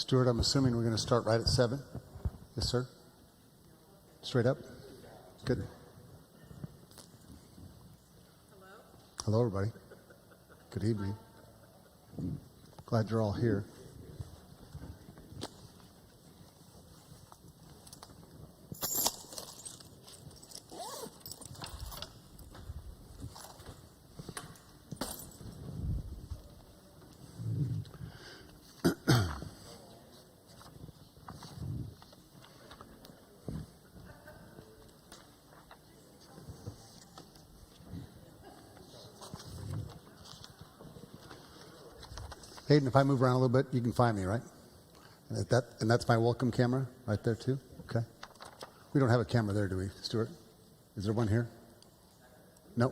Stuart, I'm assuming we're going to start right at 7. Yes, sir? Straight up? Good. Hello, everybody. Good evening. Glad you're all here. Hayden, if I move around a little bit, you can find me, right? And that's my welcome camera right there, too? Okay. We don't have a camera there, do we, Stuart? Is there one here? No?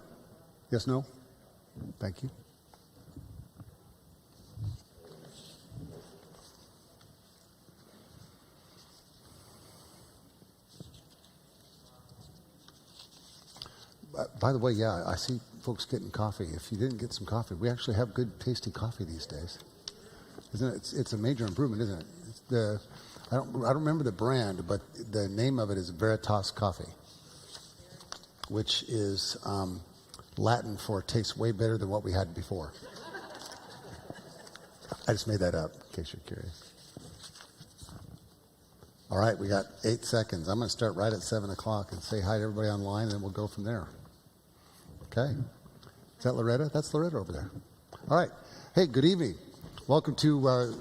Yes, no? Thank you. By the way, yeah, I see folks getting coffee. If you didn't get some coffee, we actually have good, tasty coffee these days. Isn't it? It's a major improvement, isn't it? I don't remember the brand, but the name of it is Veritas Coffee, which is Latin for tastes way better than what we had before. I just made that up, in case you're curious. All right, we got 8 seconds. I'm going to start right at 7 o'clock and say hi to everybody online, and then we'll go from there. Okay. Is that Loretta? That's Loretta over there. All right. Hey, good evening. Welcome to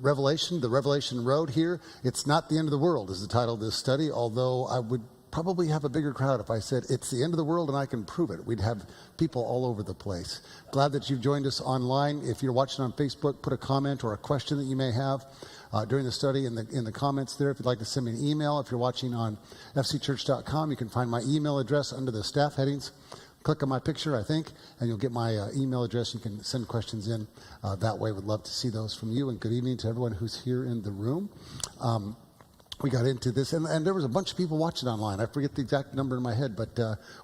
Revelation, the Revelation Road here. It's not the end of the world is the title of this study, although I would probably have a bigger crowd if I said it's the end of the world and I can prove it. We'd have people all over the place. Glad that you've joined us online. If you're watching on Facebook, put a comment or a question that you may have during the study in the comments there. If you'd like to send me an email, if you're watching on fcchurch.com, you can find my email address under the staff headings. Click on my picture, I think, and you'll get my email address. You can send questions in that way. Would love to see those from you. And good evening to everyone who's here in the room. We got into this, and there was a bunch of people watching online. I forget the exact number in my head, but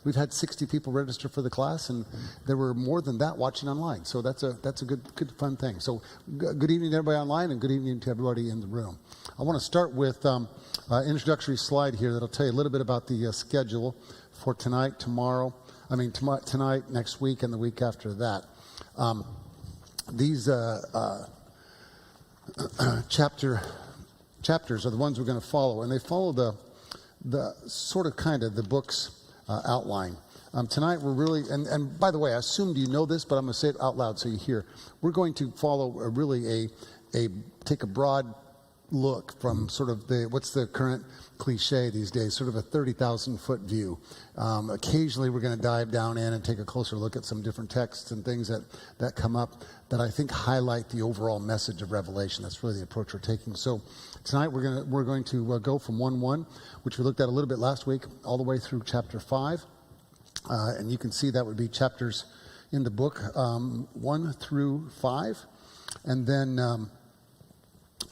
we've had 60 people register for the class, and there were more than that watching online. So that's a good fun thing. So good evening to everybody online, and good evening to everybody in the room. I want to start with an introductory slide here that'll tell you a little bit about the schedule for tonight, tonight, next week, and the week after that. These chapters are the ones we're going to follow, and they follow the sort of kind of the book's outline. Tonight we're really, and by the way, I assumed you know this, but I'm going to say it out loud so you hear. We're going to follow take a broad look from sort of what's the current cliche these days, sort of a 30,000-foot view. Occasionally we're going to dive down in and take a closer look at some different texts and things that come up that I think highlight the overall message of Revelation. That's really the approach we're taking. So tonight we're going to go from 1:1, which we looked at a little bit last week, all the way through chapter 5. And you can see that would be chapters in the book 1 through 5. And then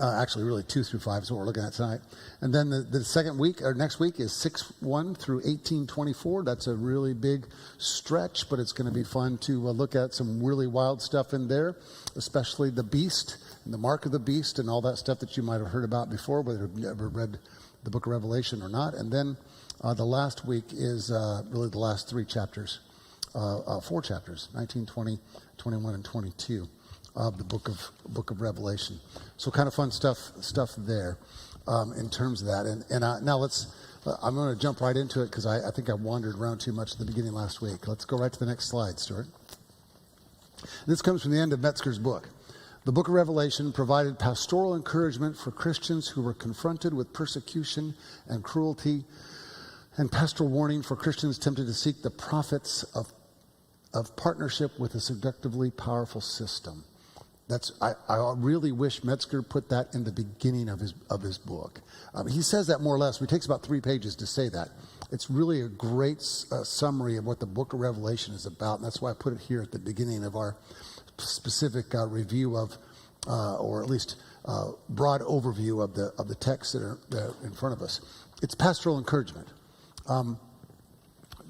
actually really 2 through 5 is what we're looking at tonight. And then the second week, or next week, is 6:1 through 18:24. That's a really big stretch, but it's going to be fun to look at some really wild stuff in there, especially the beast and the mark of the beast and all that stuff that you might have heard about before, whether you've ever read the book of Revelation or not. And then the last week is really the last 3 chapters, 4 chapters, 19, 20, 21, and 22. Of the book of Revelation. So kind of fun stuff there in terms of that. And now I'm going to jump right into it because I think I wandered around too much at the beginning last week. Let's go right to the next slide, Stuart. This comes from the end of Metzger's book. The book of Revelation provided pastoral encouragement for Christians who were confronted with persecution and cruelty, and pastoral warning for Christians tempted to seek the profits of partnership with a seductively powerful system. I really wish Metzger put that in the beginning of his book. He says that more or less. It takes about 3 pages to say that. It's really a great summary of what the book of Revelation is about, and that's why I put it here at the beginning of our specific review of, or at least broad overview of the texts that are in front of us. It's pastoral encouragement.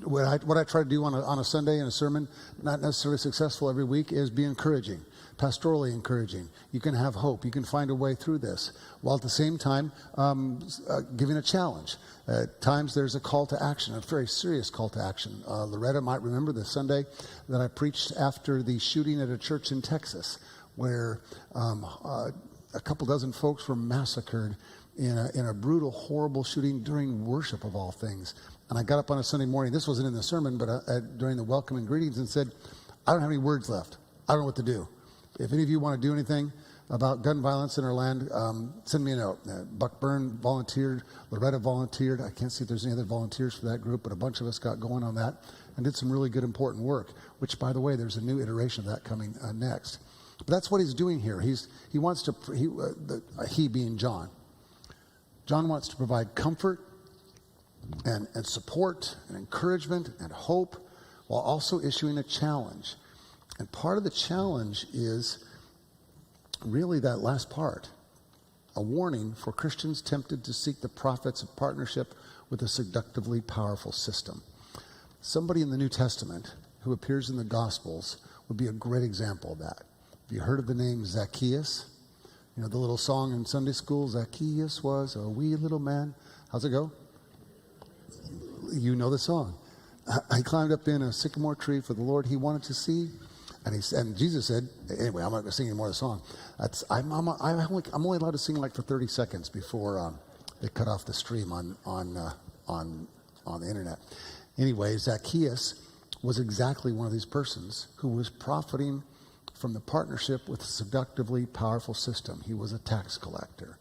What I try to do on a Sunday in a sermon, not necessarily successful every week, is be encouraging. pastorally encouraging. You can have hope. You can find a way through this, while at the same time giving a challenge. At times there's a call to action, a very serious call to action. Loretta might remember the Sunday that I preached after the shooting at a church in Texas, where a couple dozen folks were massacred in a brutal, horrible shooting during worship of all things. And I got up on a Sunday morning, this wasn't in the sermon, but during the welcome and greetings, and said, I don't have any words left. I don't know what to do. If any of you want to do anything about gun violence in our land, send me a note. Buck Byrne volunteered, Loretta volunteered. I can't see if there's any other volunteers for that group, but a bunch of us got going on that and did some really good, important work, which, by the way, there's a new iteration of that coming next. But that's what he's doing here. He wants to, he being John. John wants to provide comfort and support and encouragement and hope, while also issuing a challenge. And part of the challenge is really that last part, a warning for Christians tempted to seek the profits of partnership with a seductively powerful system. Somebody in the New Testament who appears in the Gospels would be a great example of that. Have you heard of the name Zacchaeus? You know the little song in Sunday school, Zacchaeus was a wee little man. How's it go? You know the song. I climbed up in a sycamore tree for the Lord he wanted to see. And Jesus said, anyway, I'm not going to sing any more of the song. I'm only allowed to sing like for 30 seconds before they cut off the stream on the internet. Anyway, Zacchaeus was exactly one of these persons who was profiting from the partnership with a seductively powerful system. He was a tax collector.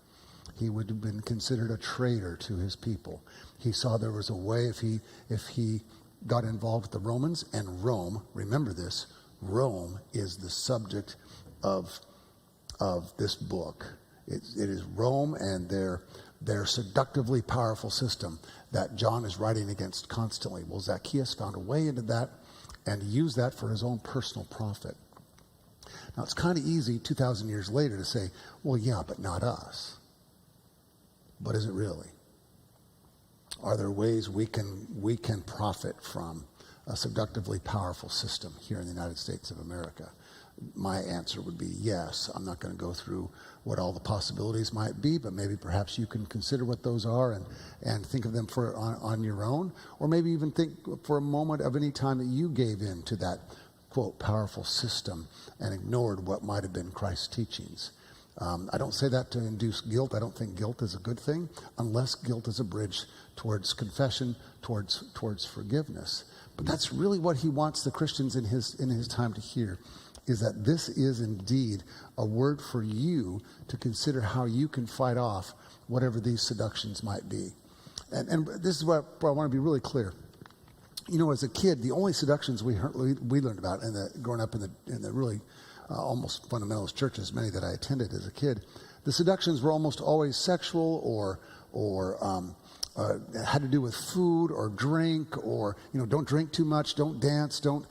He would have been considered a traitor to his people. He saw there was a way if he got involved with the Romans, and Rome, remember this, Rome is the subject of this book. It is Rome and their seductively powerful system that John is writing against constantly. Well, Zacchaeus found a way into that and used that for his own personal profit. Now, it's kind of easy 2,000 years later to say, well, yeah, but not us. But is it really? Are there ways we can profit from a seductively powerful system here in the United States of America? My answer would be yes. I'm not going to go through what all the possibilities might be, but maybe perhaps you can consider what those are and think of them on your own, or maybe even think for a moment of any time that you gave in to that, quote, powerful system and ignored what might have been Christ's teachings. I don't say that to induce guilt. I don't think guilt is a good thing, unless guilt is a bridge towards confession, towards forgiveness. But that's really what he wants the Christians in his time to hear, is that this is indeed a word for you to consider how you can fight off whatever these seductions might be. And this is what I want to be really clear. You know, as a kid, the only seductions we learned about growing up in the really almost fundamentalist churches, many that I attended as a kid, the seductions were almost always sexual or had to do with food or drink, or don't drink too much, don't dance, don't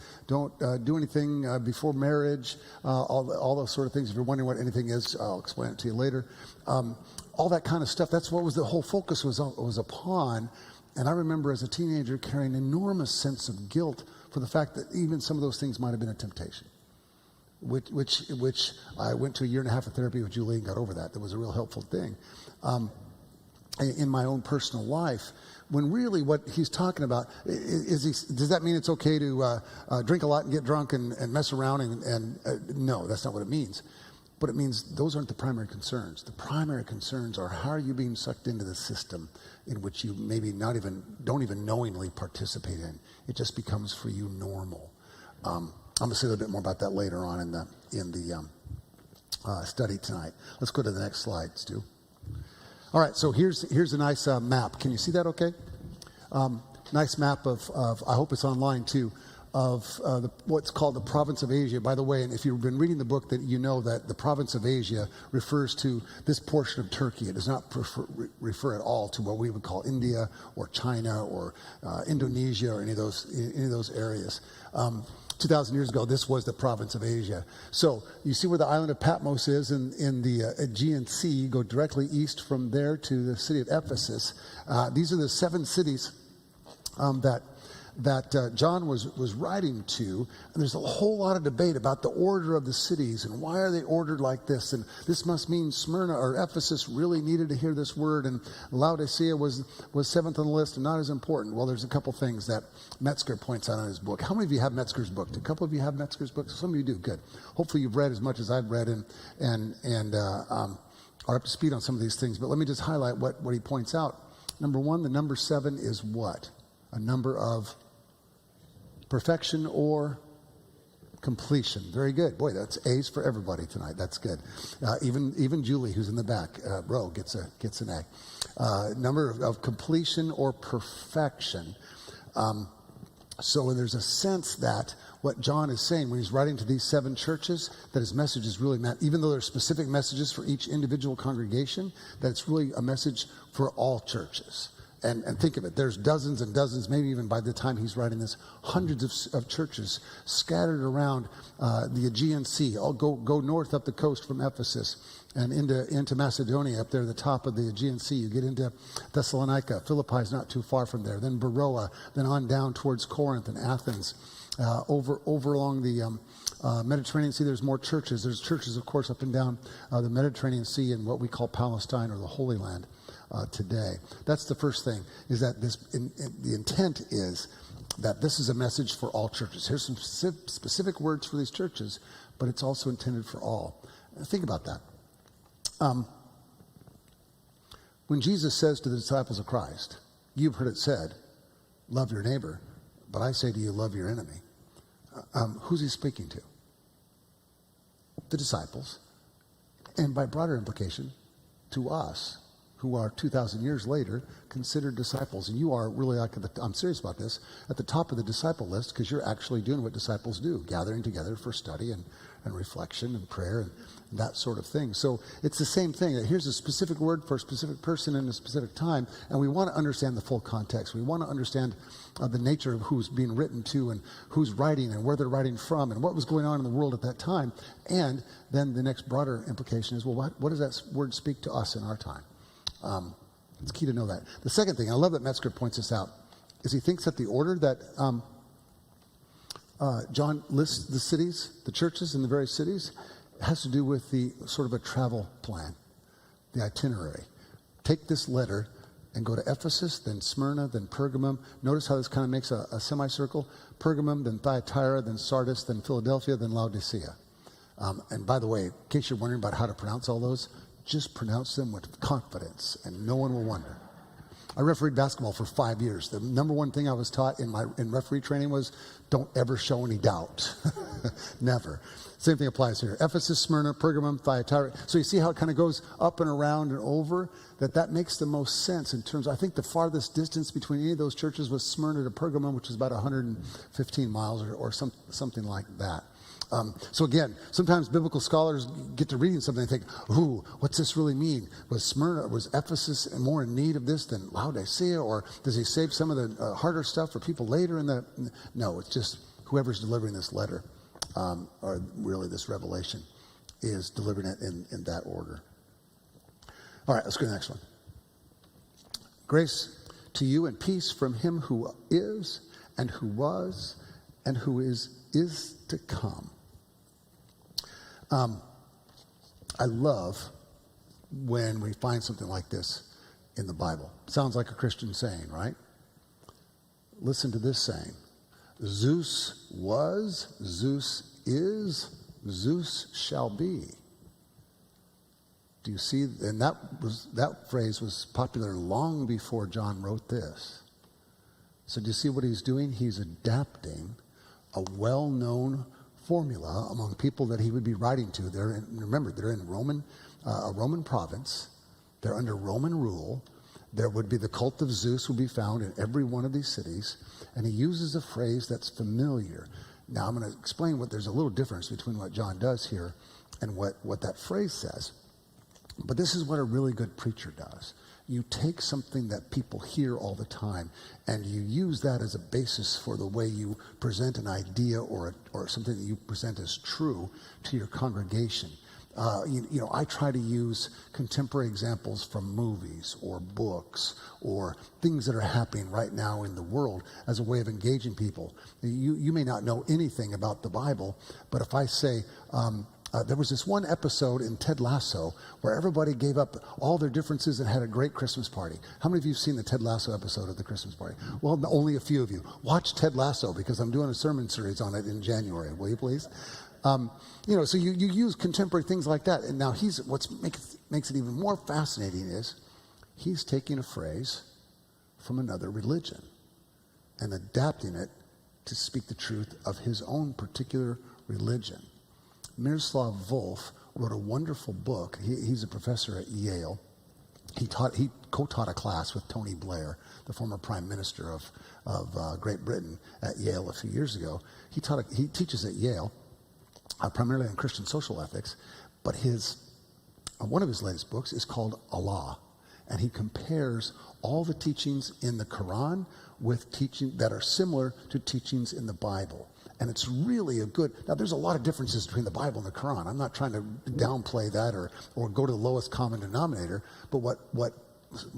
do anything before marriage, all those sort of things. If you're wondering what anything is, I'll explain it to you later. All that kind of stuff. That's what the whole focus was upon. And I remember as a teenager carrying an enormous sense of guilt for the fact that even some of those things might have been a temptation. Which I went to a year and a half of therapy with Julie and got over that. That was a real helpful thing. In my own personal life, when really what he's talking about does that mean it's okay to drink a lot and get drunk and mess around and no, that's not what it means. But it means those aren't the primary concerns. The primary concerns are, how are you being sucked into the system in which you maybe don't even knowingly participate in. It just becomes for you normal. I'm going to say a little bit more about that later on in the study tonight. Let's go to the next slide, Stu. All right, so here's a nice map. Can you see that okay? Nice map of I hope it's online too, of what's called the province of Asia. By the way, and if you've been reading the book, that you know that the province of Asia refers to this portion of Turkey. It does not refer at all to what we would call India or China or Indonesia or any of those areas. 2,000 years ago, this was the province of Asia. So you see where the island of Patmos is in the Aegean Sea. You go directly east from there to the city of Ephesus. These are the 7 cities that John was writing to. And there's a whole lot of debate about the order of the cities and why are they ordered like this. And this must mean Smyrna or Ephesus really needed to hear this word. And Laodicea was seventh on the list and not as important. Well, there's a couple things that Metzger points out in his book. How many of you have Metzger's book? A couple of you have Metzger's book? Some of you do. Good. Hopefully you've read as much as I've read and are up to speed on some of these things. But let me just highlight what he points out. Number one, the number 7 is what? A number of perfection or completion. Very good. Boy, that's A's for everybody tonight. That's good. Even Julie, who's in the back row, gets an A. Number of completion or perfection. So there's a sense that what John is saying when he's writing to these 7 churches, that his message is really meant, even though there's specific messages for each individual congregation, that it's really a message for all churches. And think of it, there's dozens and dozens, maybe even by the time he's writing this, hundreds of churches scattered around the Aegean Sea. I'll go north up the coast from Ephesus and into Macedonia up there at the top of the Aegean Sea. You get into Thessalonica. Philippi is not too far from there. Then Beroea, then on down towards Corinth and Athens. Over along the Mediterranean Sea, there's more churches. There's churches, of course, up and down the Mediterranean Sea in what we call Palestine or the Holy Land today. That's the first thing, is that the intent is that this is a message for all churches. Here's some specific words for these churches, but it's also intended for all. Think about that. When Jesus says to the disciples of Christ, you've heard it said, love your neighbor, but I say to you, love your enemy. Who's he speaking to? The disciples, and by broader implication, to us, who are 2,000 years later considered disciples. And you are really, I'm serious about this, at the top of the disciple list, because you're actually doing what disciples do, gathering together for study and reflection and prayer and that sort of thing. So it's the same thing. Here's a specific word for a specific person in a specific time, and we want to understand the full context. We want to understand the nature of who's being written to and who's writing and where they're writing from and what was going on in the world at that time. And then the next broader implication is, well, what does that word speak to us in our time? It's key to know that. The second thing, I love that Metzger points this out, is he thinks that the order that John lists the cities, the churches in the various cities, has to do with the sort of a travel plan, the itinerary. Take this letter and go to Ephesus, then Smyrna, then Pergamum. Notice how this kind of makes a semicircle. Pergamum, then Thyatira, then Sardis, then Philadelphia, then Laodicea. And by the way, in case you're wondering about how to pronounce all those, just pronounce them with confidence and no one will wonder. I refereed basketball for 5 years. The number one thing I was taught in referee training was don't ever show any doubt. Never. Same thing applies here. Ephesus, Smyrna, Pergamum, Thyatira. So you see how it kind of goes up and around and over? That makes the most sense in terms of, I think the farthest distance between any of those churches was Smyrna to Pergamum, which is about 115 miles or something like that. So again, sometimes biblical scholars get to reading something and think, ooh, what's this really mean? Was Ephesus more in need of this than Laodicea? Or does he save some of the harder stuff for people later No, it's just whoever's delivering this letter, or really this revelation, is delivering it in that order. All right, let's go to the next one. Grace to you and peace from him who is and who was and who is to come. I love when we find something like this in the Bible. Sounds like a Christian saying, right? Listen to this saying. Zeus was, Zeus is, Zeus shall be. Do you see? And that phrase was popular long before John wrote this. So do you see what he's doing? He's adapting a well-known formula among people that he would be writing to. Remember, they're in a Roman province. They're under Roman rule. There would be the cult of Zeus would be found in every one of these cities. And he uses a phrase that's familiar. Now, I'm going to explain there's a little difference between what John does here and what that phrase says. But this is what a really good preacher does. You take something that people hear all the time and you use that as a basis for the way you present an idea or something that you present as true to your congregation. I try to use contemporary examples from movies or books or things that are happening right now in the world as a way of engaging people. You may not know anything about the Bible, but if I say, there was this one episode in Ted Lasso where everybody gave up all their differences and had a great Christmas party. How many of you have seen the Ted Lasso episode of the Christmas party? Well, only a few of you. Watch Ted Lasso because I'm doing a sermon series on it in January. Will you please? So you use contemporary things like that. And now what makes it even more fascinating is he's taking a phrase from another religion and adapting it to speak the truth of his own particular religion. Miroslav Volf wrote a wonderful book. He's a professor at Yale. He co-taught a class with Tony Blair, the former prime minister of Great Britain, at Yale a few years ago. He teaches at Yale, primarily on Christian social ethics, but one of his latest books is called Allah, and he compares all the teachings in the Quran with teachings that are similar to teachings in the Bible. And it's really now there's a lot of differences between the Bible and the Quran. I'm not trying to downplay that or go to the lowest common denominator, but what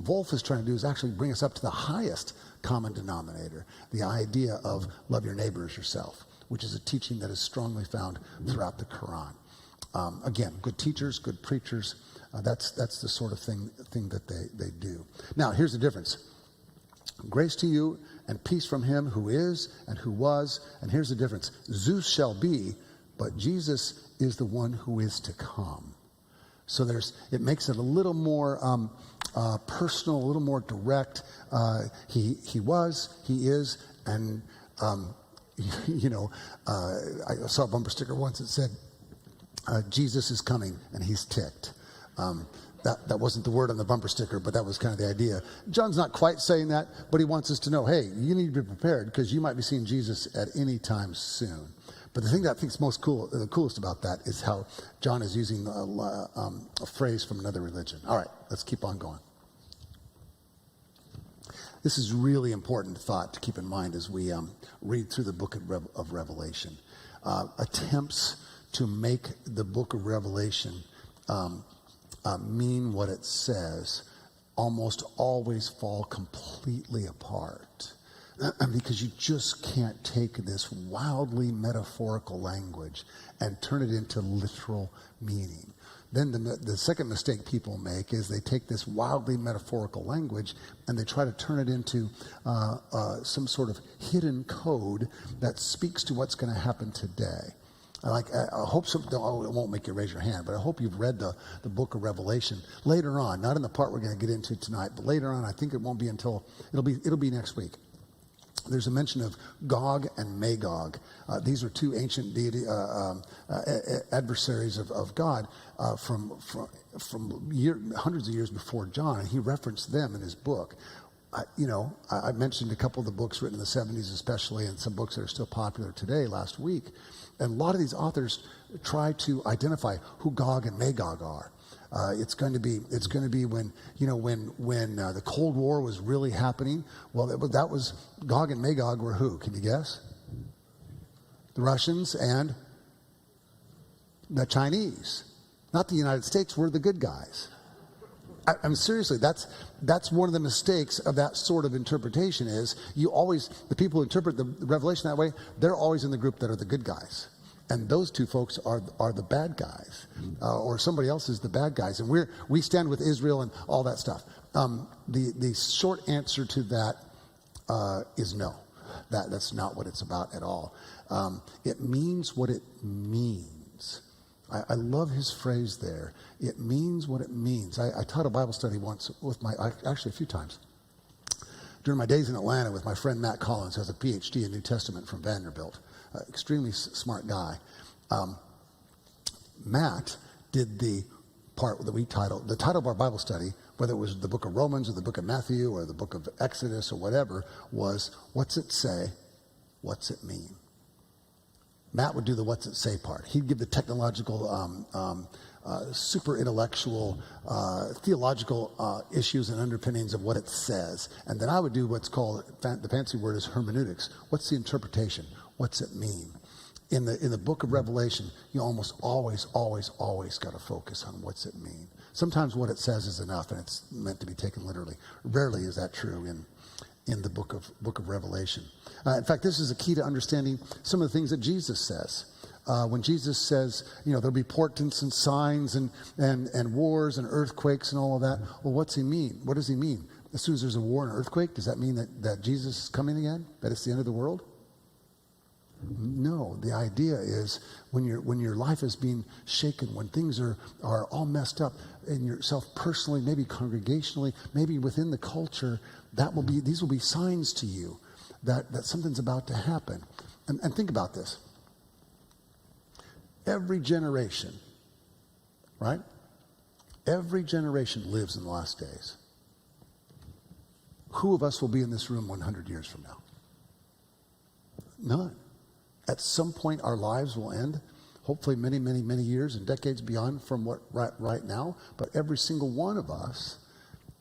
Wolf is trying to do is actually bring us up to the highest common denominator, the idea of love your neighbor as yourself, which is a teaching that is strongly found throughout the Quran. Again, good teachers, good preachers, that's the sort of thing that they do. Now, here's the difference. Grace to you and peace from him who is and who was. And here's the difference. Zeus shall be, but Jesus is the one who is to come. So it makes it a little more personal, a little more direct. He was, he is, and I saw a bumper sticker once that said, Jesus is coming and he's ticked. That wasn't the word on the bumper sticker, but that was kind of the idea. John's not quite saying that, but he wants us to know, hey, you need to be prepared because you might be seeing Jesus at any time soon. But the thing that I think is the coolest about that is how John is using a phrase from another religion. All right, let's keep on going. This is really important thought to keep in mind as we read through the book of Revelation. Attempts to make the book of Revelation mean what it says almost always fall completely apart because you just can't take this wildly metaphorical language and turn it into literal meaning. Then the second mistake people make is they take this wildly metaphorical language and they try to turn it into some sort of hidden code that speaks to what's going to happen today. I hope it won't make you raise your hand, but I hope you've read the book of Revelation later on, not in the part we're going to get into tonight, but later on. I think it won't be until it'll be next week. There's a mention of Gog and Magog. These are two ancient deity adversaries of God from hundreds of years before John, and he referenced them in his book. I mentioned a couple of the books written in the 70s especially, and some books that are still popular today last week. And a lot of these authors try to identify who Gog and Magog are. It's going to be when the Cold War was really happening. Well, that was Gog and Magog were who? Can you guess? The Russians and the Chinese. Not the United States. We're the good guys. I'm seriously, that's one of the mistakes of that sort of interpretation is the people who interpret the Revelation that way, they're always in the group that are the good guys. And those two folks are the bad guys, or somebody else is the bad guys. And we stand with Israel and all that stuff. The short answer to that is no. That's not what it's about at all. It means what it means. I love his phrase there. It means what it means. I taught a Bible study once actually a few times. During my days in Atlanta with my friend Matt Collins, who has a PhD in New Testament from Vanderbilt. Extremely smart guy. Matt did the part that the title of our Bible study, whether it was the book of Romans or the book of Matthew or the book of Exodus or whatever, was what's it say, what's it mean? Matt would do the what's it say part. He'd give the technological, super intellectual, theological issues and underpinnings of what it says. And then I would do what's called, the fancy word is hermeneutics. What's the interpretation? What's it mean? in the book of Revelation, you almost always got to focus on what's it mean. Sometimes what it says is enough, and it's meant to be taken literally. Rarely is that true in the book of Revelation. In fact, this is a key to understanding some of the things that Jesus says. When Jesus says, there'll be portents and signs and wars and earthquakes and all of that. Well, what's he mean? What does he mean? As soon as there's a war and earthquake, does that mean that Jesus is coming again? That it's the end of the world? No, the idea is when your life is being shaken, when things are all messed up in yourself personally, maybe congregationally, maybe within the culture, these will be signs to you that something's about to happen. And think about this. Every generation, right? Every generation lives in the last days. Who of us will be in this room 100 years from now? None. At some point, our lives will end, hopefully many, many, many years and decades beyond from what right now. But every single one of us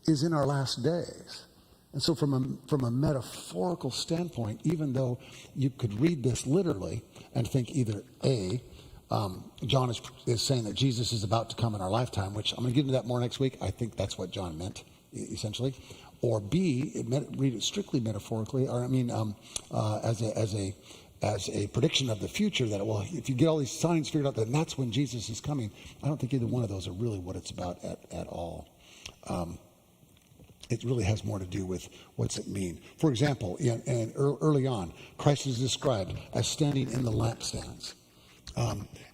is in our last days. And so from a metaphorical standpoint, even though you could read this literally and think either A, John is saying that Jesus is about to come in our lifetime, which I'm going to get into that more next week. I think that's what John meant, essentially. Or B, read it strictly metaphorically, or as a prediction of the future, that, well, if you get all these signs figured out, then that's when Jesus is coming. I don't think either one of those are really what it's about at all. It really has more to do with what's it mean. For example, early on, Christ is described as standing in the lampstands.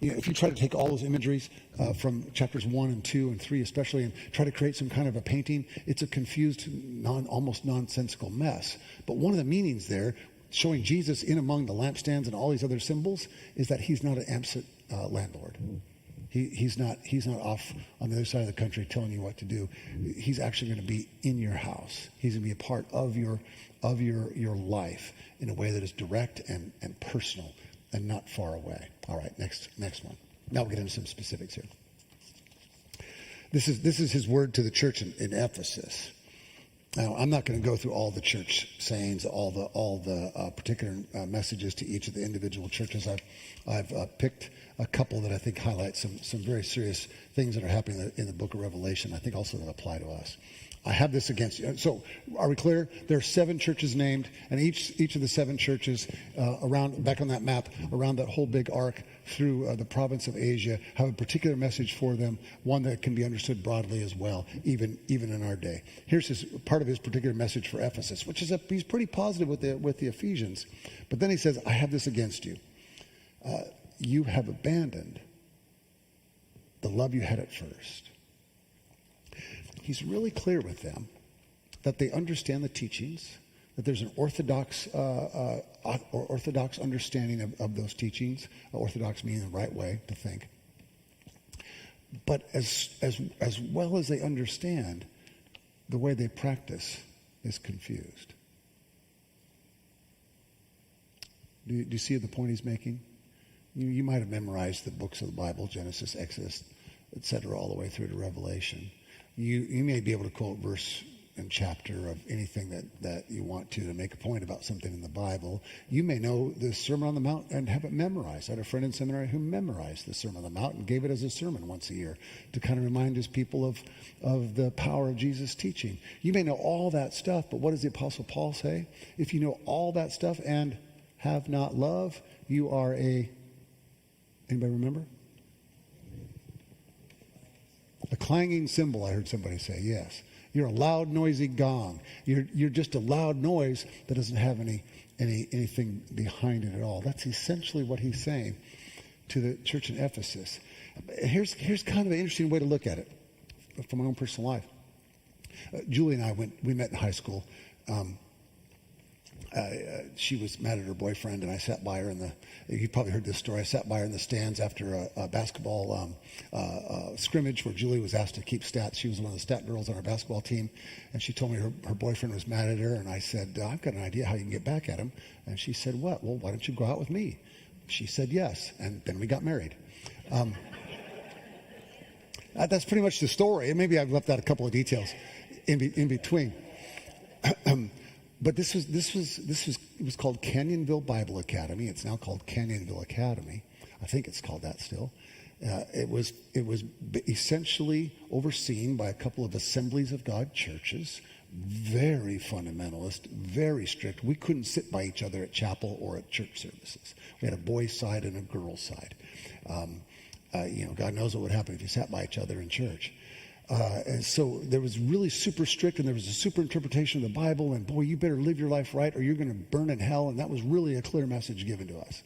If you try to take all those imageries from chapters 1 and 2 and 3 especially, and try to create some kind of a painting, it's a confused, almost nonsensical mess. But one of the meanings there, showing Jesus in among the lampstands and all these other symbols, is that he's not an absent landlord. He's not off on the other side of the country telling you what to do. He's actually going to be in your house. He's going to be a part of your life in a way that is direct and personal and not far away. All right, next one. Now we'll get into some specifics here. This is his word to the church in Ephesus. Now, I'm not going to go through all the church sayings, all the particular messages to each of the individual churches. I've picked a couple that I think highlight some very serious things that are happening in the book of Revelation. I think also that apply to us. I have this against you. So, are we clear? There are 7 churches named, and each of the 7 churches back on that map, around that whole big arc through the province of Asia, have a particular message for them, one that can be understood broadly as well, even in our day. Here's part of his particular message for Ephesus, which is he's pretty positive with the Ephesians, but then he says, "I have this against you. You have abandoned the love you had at first." He's really clear with them that they understand the teachings, that there's an orthodox understanding of those teachings, orthodox meaning the right way to think. But as well as they understand, the way they practice is confused. Do you see the point he's making? You might have memorized the books of the Bible, Genesis, Exodus, etc., all the way through to Revelation. You may be able to quote verse and chapter of anything that you want to make a point about something in the Bible. You may know the Sermon on the Mount and have it memorized. I had a friend in seminary who memorized the Sermon on the Mount and gave it as a sermon once a year to kind of remind his people of the power of Jesus' teaching. You may know all that stuff, but what does the Apostle Paul say? If you know all that stuff and have not love, you are anybody remember? A clanging cymbal, I heard somebody say, yes. You're a loud, noisy gong. You're just a loud noise that doesn't have anything behind it at all. That's essentially what he's saying to the church in Ephesus. Here's kind of an interesting way to look at it from my own personal life. Julie and I we met in high school. She was mad at her boyfriend, and I sat by her you probably heard this story, I sat by her in the stands after a basketball scrimmage where Julie was asked to keep stats. She was one of the stat girls on our basketball team, and she told me her boyfriend was mad at her, and I said, I've got an idea how you can get back at him. And she said, what? Well, why don't you go out with me? She said yes, and then we got married. That's pretty much the story. Maybe I've left out a couple of details in between. But this was it was called Canyonville Bible Academy. It's now called Canyonville Academy. I think it's called that still. It was essentially overseen by a couple of Assemblies of God churches, very fundamentalist, very strict. We couldn't sit by each other at chapel or at church services. We had a boys' side and a girls' side. God knows what would happen if you sat by each other in church. And so there was really super strict, and there was a super interpretation of the Bible, and boy, you better live your life right or you're going to burn in hell. And that was really a clear message given to us.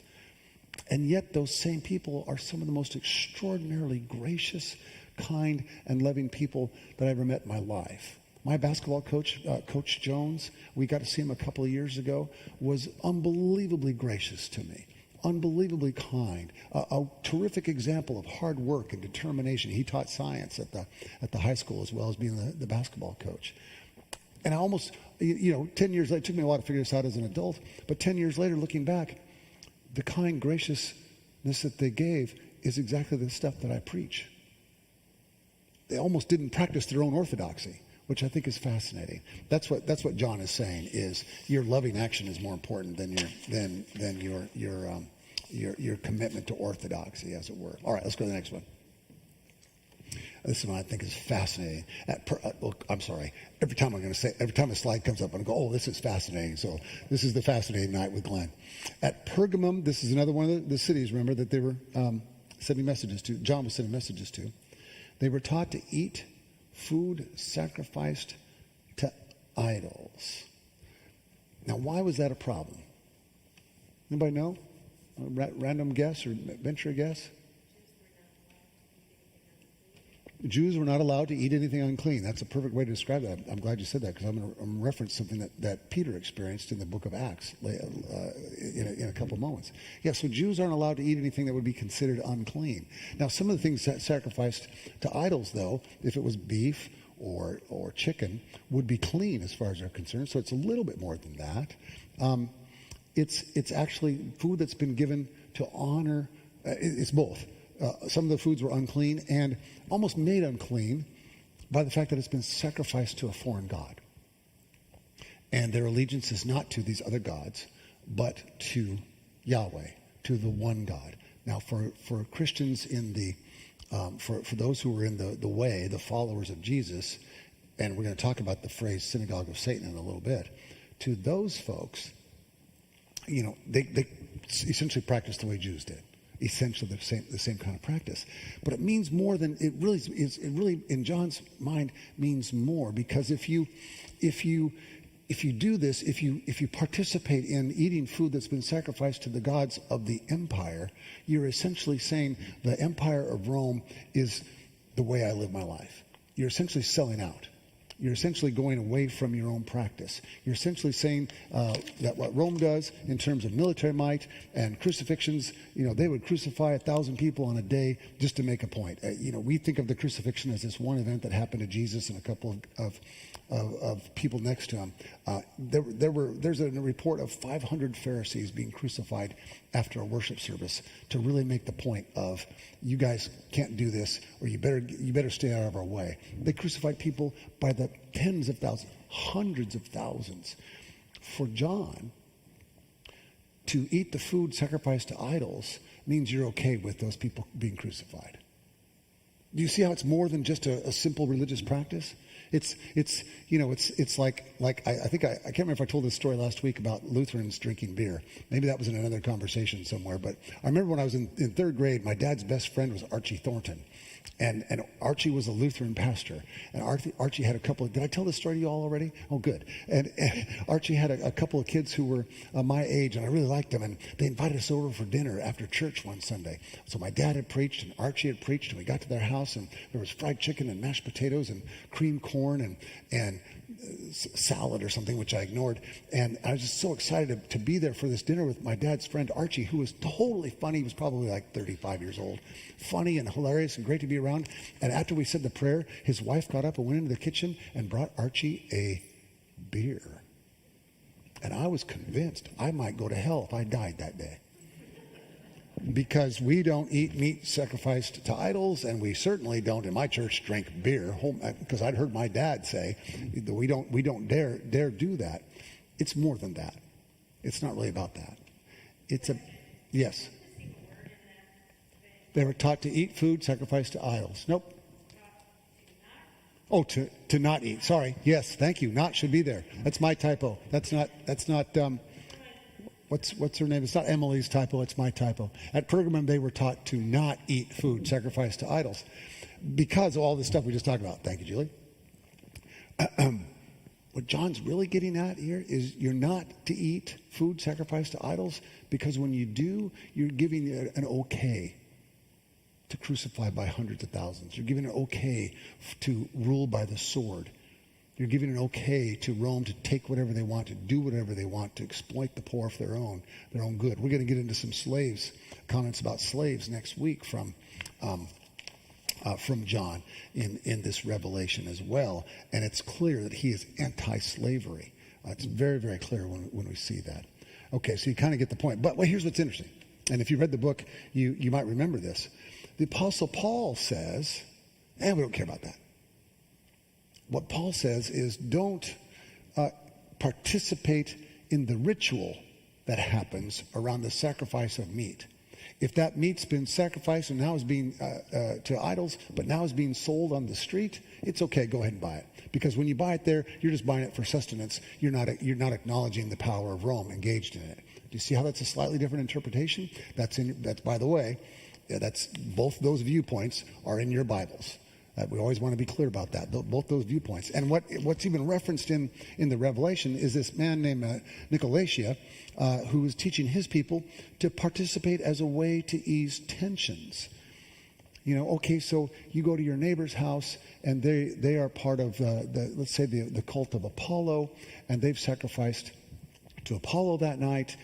And yet those same people are some of the most extraordinarily gracious, kind, and loving people that I ever met in my life. My basketball coach, Coach Jones, we got to see him a couple of years ago, was unbelievably gracious to me, unbelievably kind, a terrific example of hard work and determination. He taught science at the high school as well as being the basketball coach. And I almost, 10 years later, it took me a while to figure this out as an adult, but 10 years later, looking back, the kind graciousness that they gave is exactly the stuff that I preach. They almost didn't practice their own orthodoxy, which I think is fascinating. That's what John is saying, is your loving action is more important than your commitment to orthodoxy, as it were. All right, let's go to the next one. This one I think is fascinating. Every time a slide comes up, I'm going to go, oh, this is fascinating. So this is the fascinating night with Glenn. At Pergamum, this is another one of the cities, remember, that they were sending messages to. John was sending messages to. They were taught to eat food sacrificed to idols. Now, why was that a problem? Anybody know? A random guess or venture guess? Jews were not allowed to eat anything unclean. That's a perfect way to describe that. I'm glad you said that, because I'm going to reference something that Peter experienced in the book of Acts in a couple of moments. Yeah, so Jews aren't allowed to eat anything that would be considered unclean. Now, some of the things that sacrificed to idols, though, if it was beef or chicken, would be clean as far as they're concerned. So it's a little bit more than that. It's actually food that's been given to honor. It's both. Some of the foods were unclean and almost made unclean by the fact that it's been sacrificed to a foreign god. And their allegiance is not to these other gods, but to Yahweh, to the one God. Now, for Christians for those who were in the way, the followers of Jesus, and we're going to talk about the phrase synagogue of Satan in a little bit, to those folks, they essentially practiced the way Jews did. Essentially the same kind of practice. But it means more than it really is. It really, in John's mind, means more, because if you do this, if you participate in eating food that's been sacrificed to the gods of the empire, you're essentially saying the empire of Rome is the way I live my life. You're essentially selling out. You're essentially going away from your own practice. You're essentially saying that what Rome does in terms of military might and crucifixions, they would crucify 1,000 people on a day just to make a point. We think of the crucifixion as this one event that happened to Jesus and a couple of people next to him. There's a report of 500 Pharisees being crucified after a worship service to really make the point of, you guys can't do this, or you better stay out of our way. They crucified people by the tens of thousands, hundreds of thousands. For John, to eat the food sacrificed to idols means you're okay with those people being crucified. Do you see how it's more than just a simple religious practice? It's like I think I can't remember if I told this story last week about Lutherans drinking beer. Maybe that was in another conversation somewhere. But I remember when I was in third grade, my dad's best friend was Archie Thornton. And Archie was a Lutheran pastor. And Archie had a couple of, did I tell this story to you all already? Oh, good. And Archie had a couple of kids who were my age, and I really liked them. And they invited us over for dinner after church one Sunday. So my dad had preached, and Archie had preached, and we got to their house, and there was fried chicken and mashed potatoes and creamed corn and salad or something, which I ignored. And I was just so excited to be there for this dinner with my dad's friend Archie, who was totally funny. He was probably like 35 years old. Funny and hilarious and great to be around. And after we said the prayer, his wife got up and went into the kitchen and brought Archie a beer. And I was convinced I might go to hell if I died that day. Because we don't eat meat sacrificed to idols, and we certainly don't in my church drink beer, because I'd heard my dad say that we don't dare do that. It's more than that. It's not really about that. Yes. They were taught to eat food sacrificed to idols. Nope. Oh, to not eat. Sorry. Yes, thank you. Not should be there. That's my typo. That's not what's her name? It's not Emily's typo, it's my typo. At Pergamum, they were taught to not eat food sacrificed to idols because of all this stuff we just talked about. Thank you, Julie. What John's really getting at here is you're not to eat food sacrificed to idols because when you do, you're giving an okay to crucify by hundreds of thousands. You're giving an okay to rule by the sword. You're giving an okay to Rome to take whatever they want, to do whatever they want, to exploit the poor for their own good. We're going to get into some comments about slaves next week from John in this revelation as well. And it's clear that he is anti-slavery. It's very, very clear when we see that. Okay, so you kind of get the point. But here's what's interesting. And if you read the book, you might remember this. The Apostle Paul says, and we don't care about that. What Paul says is don't participate in the ritual that happens around the sacrifice of meat. If that meat's been sacrificed and now is being to idols, but now is being sold on the street, it's okay. Go ahead and buy it, because when you buy it there, you're just buying it for sustenance. You're not acknowledging the power of Rome engaged in it. Do you see how that's a slightly different interpretation? That's by the way, that's both those viewpoints are in your Bibles. We always want to be clear about that, both those viewpoints. And what's even referenced in the Revelation is this man named Nicolatia, who was teaching his people to participate as a way to ease tensions. Okay, so you go to your neighbor's house, and they are part of let's say the cult of Apollo, and they've sacrificed to Apollo that night.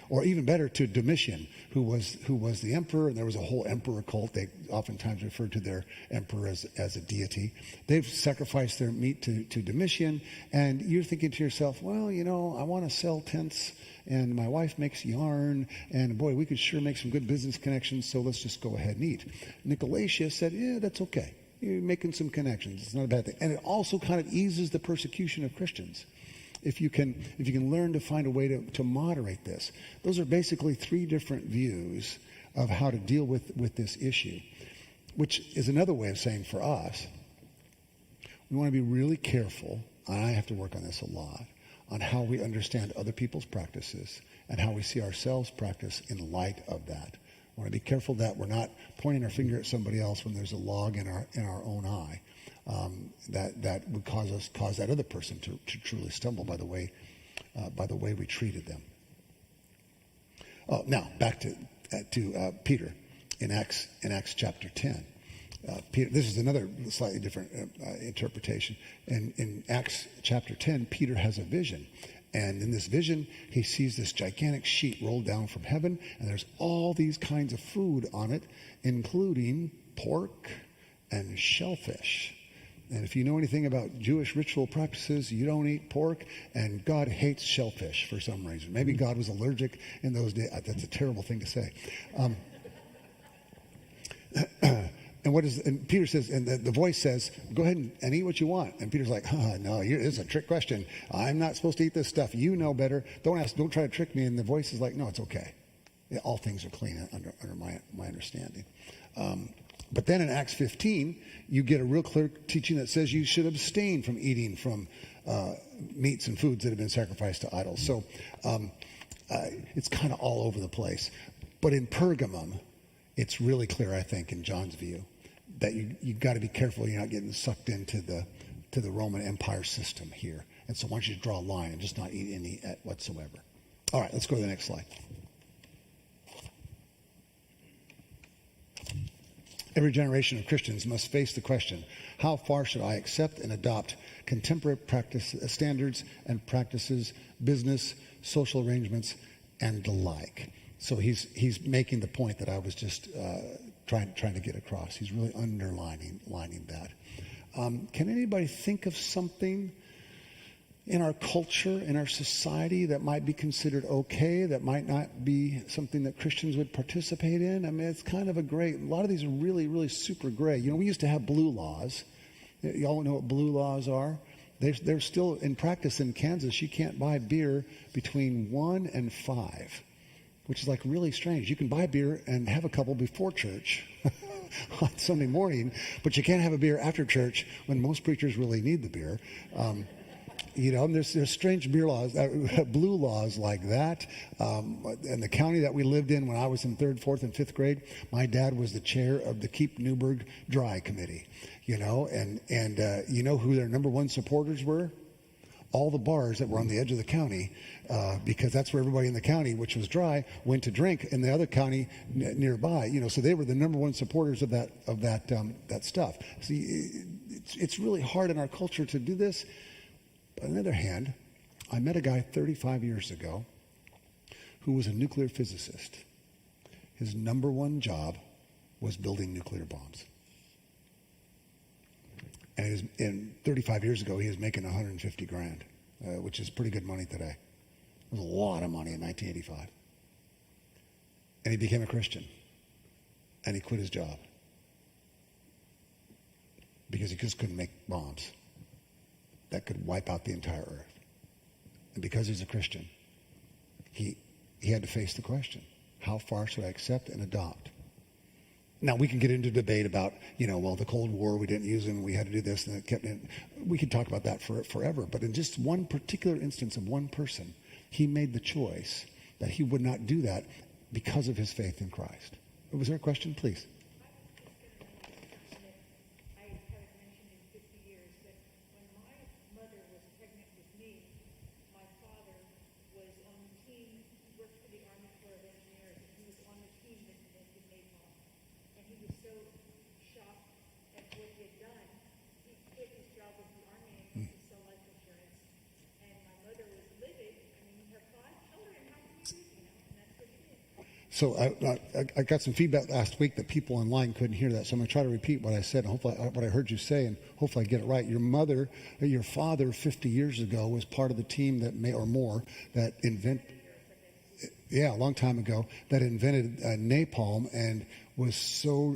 Or even better, to Domitian, who was the emperor, and there was a whole emperor cult. They oftentimes referred to their emperor as a deity. They've sacrificed their meat to Domitian, and you're thinking to yourself, well, I want to sell tents, and my wife makes yarn, and boy, we could sure make some good business connections, so let's just go ahead and eat. Nicolatia said, yeah, that's okay. You're making some connections. It's not a bad thing. And it also kind of eases the persecution of Christians. If you can learn to find a way to moderate this. Those are basically three different views of how to deal with this issue, which is another way of saying for us, we want to be really careful, and I have to work on this a lot, on how we understand other people's practices and how we see ourselves practice in light of that. We want to be careful that we're not pointing our finger at somebody else when there's a log in our own eye. That would cause that other person to truly stumble by the way we treated them. Oh, now back to Peter in Acts chapter 10. Peter, this is another slightly different interpretation. In Acts chapter 10, Peter has a vision. And in this vision, he sees this gigantic sheet rolled down from heaven, and there's all these kinds of food on it, including pork and shellfish. And if you know anything about Jewish ritual practices, you don't eat pork, and God hates shellfish for some reason. Maybe God was allergic in those days. That's a terrible thing to say. And Peter says, and the voice says, go ahead and eat what you want. And Peter's like, no, this is a trick question. I'm not supposed to eat this stuff. You know better. Don't try to trick me. And the voice is like, no, it's okay. Yeah, all things are clean under my understanding. But then in Acts 15, you get a real clear teaching that says you should abstain from eating from meats and foods that have been sacrificed to idols. So it's kind of all over the place. But in Pergamum, it's really clear, I think, in John's view, that you've got to be careful you're not getting sucked into the Roman Empire system here. And so why don't you draw a line and just not eat any whatsoever. All right, let's go to the next slide. Every generation of Christians must face the question, how far should I accept and adopt contemporary practice standards and practices, business, social arrangements, and the like? So he's making the point that I was just trying to get across. He's really underlining that. Can anybody think of something in our culture, in our society, that might be considered okay, that might not be something that Christians would participate in? I mean, it's kind of a lot of these are really, really super gray. We used to have blue laws. Y'all know what blue laws are? They're still in practice in Kansas. You can't buy beer between 1 and 5, which is like really strange. You can buy beer and have a couple before church on Sunday morning, but you can't have a beer after church when most preachers really need the beer. And there's strange beer laws, blue laws like that. In the county that we lived in when I was in 3rd, 4th, and 5th grade, my dad was the chair of the Keep Newburgh Dry Committee. And you know who their number one supporters were? All the bars that were on the edge of the county, because that's where everybody in the county, which was dry, went to drink in the other county nearby. So they were the number one supporters of that stuff. See, it's really hard in our culture to do this. But on the other hand, I met a guy 35 years ago who was a nuclear physicist. His number one job was building nuclear bombs. And 35 years ago, he was making 150 grand, which is pretty good money today. It was a lot of money in 1985. And he became a Christian. And he quit his job. Because he just couldn't make bombs that could wipe out the entire earth. And because he's a Christian, he had to face the question, how far should I accept and adopt? Now, we can get into debate about, the Cold War, we didn't use them, we had to do this, and it kept in. We could talk about that forever. But in just one particular instance of one person, he made the choice that he would not do that because of his faith in Christ. Was there a question? Please. So I got some feedback last week that people online couldn't hear that. So I'm going to try to repeat what I said, and hopefully what I heard you say, and hopefully I get it right. Your father 50 years ago was part of the team that a long time ago, that invented napalm, and was so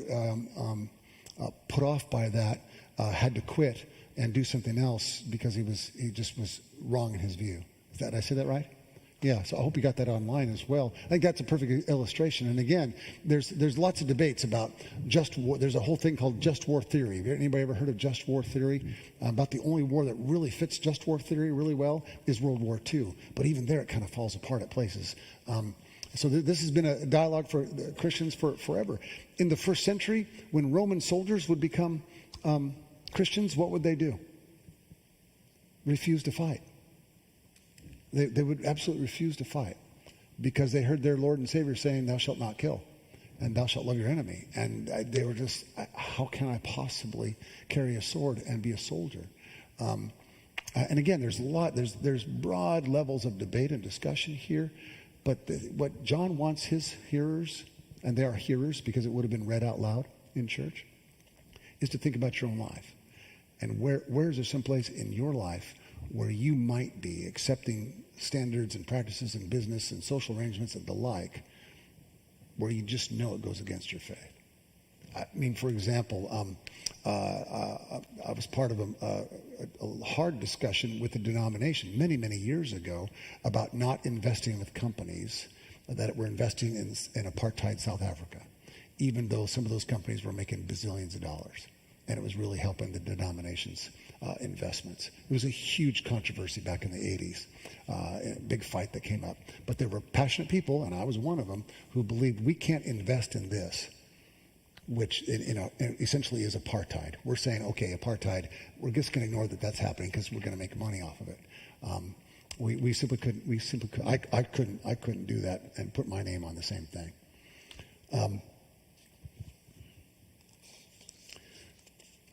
put off by that, had to quit and do something else because he just was wrong in his view. Did I say that right? Yeah, so I hope you got that online as well. I think that's a perfect illustration. And again, there's lots of debates about just war. There's a whole thing called just war theory. Anybody ever heard of just war theory? About the only war that really fits just war theory really well is World War II. But even there, it kind of falls apart at places. So this has been a dialogue for Christians for forever. In the first century, when Roman soldiers would become Christians, what would they do? Refuse to fight. They would absolutely refuse to fight because they heard their Lord and Savior saying, "Thou shalt not kill, and thou shalt love your enemy." And they were just, how can I possibly carry a sword and be a soldier? And again, there's broad levels of debate and discussion here. But what John wants his hearers, and they are hearers because it would have been read out loud in church, is to think about your own life. And where is there some place in your life where you might be accepting standards and practices and business and social arrangements and the like, where you just know it goes against your faith? I mean, for example, I was part of a hard discussion with the denomination many, many years ago about not investing with companies that were investing in apartheid South Africa, even though some of those companies were making bazillions of dollars. And it was really helping the denomination's investments. It was a huge controversy back in the 80s, a big fight that came up. But there were passionate people, and I was one of them, who believed we can't invest in this, which essentially is apartheid. We're saying, okay, apartheid, we're just going to ignore that that's happening because we're going to make money off of it. We simply couldn't. I couldn't do that and put my name on the same thing.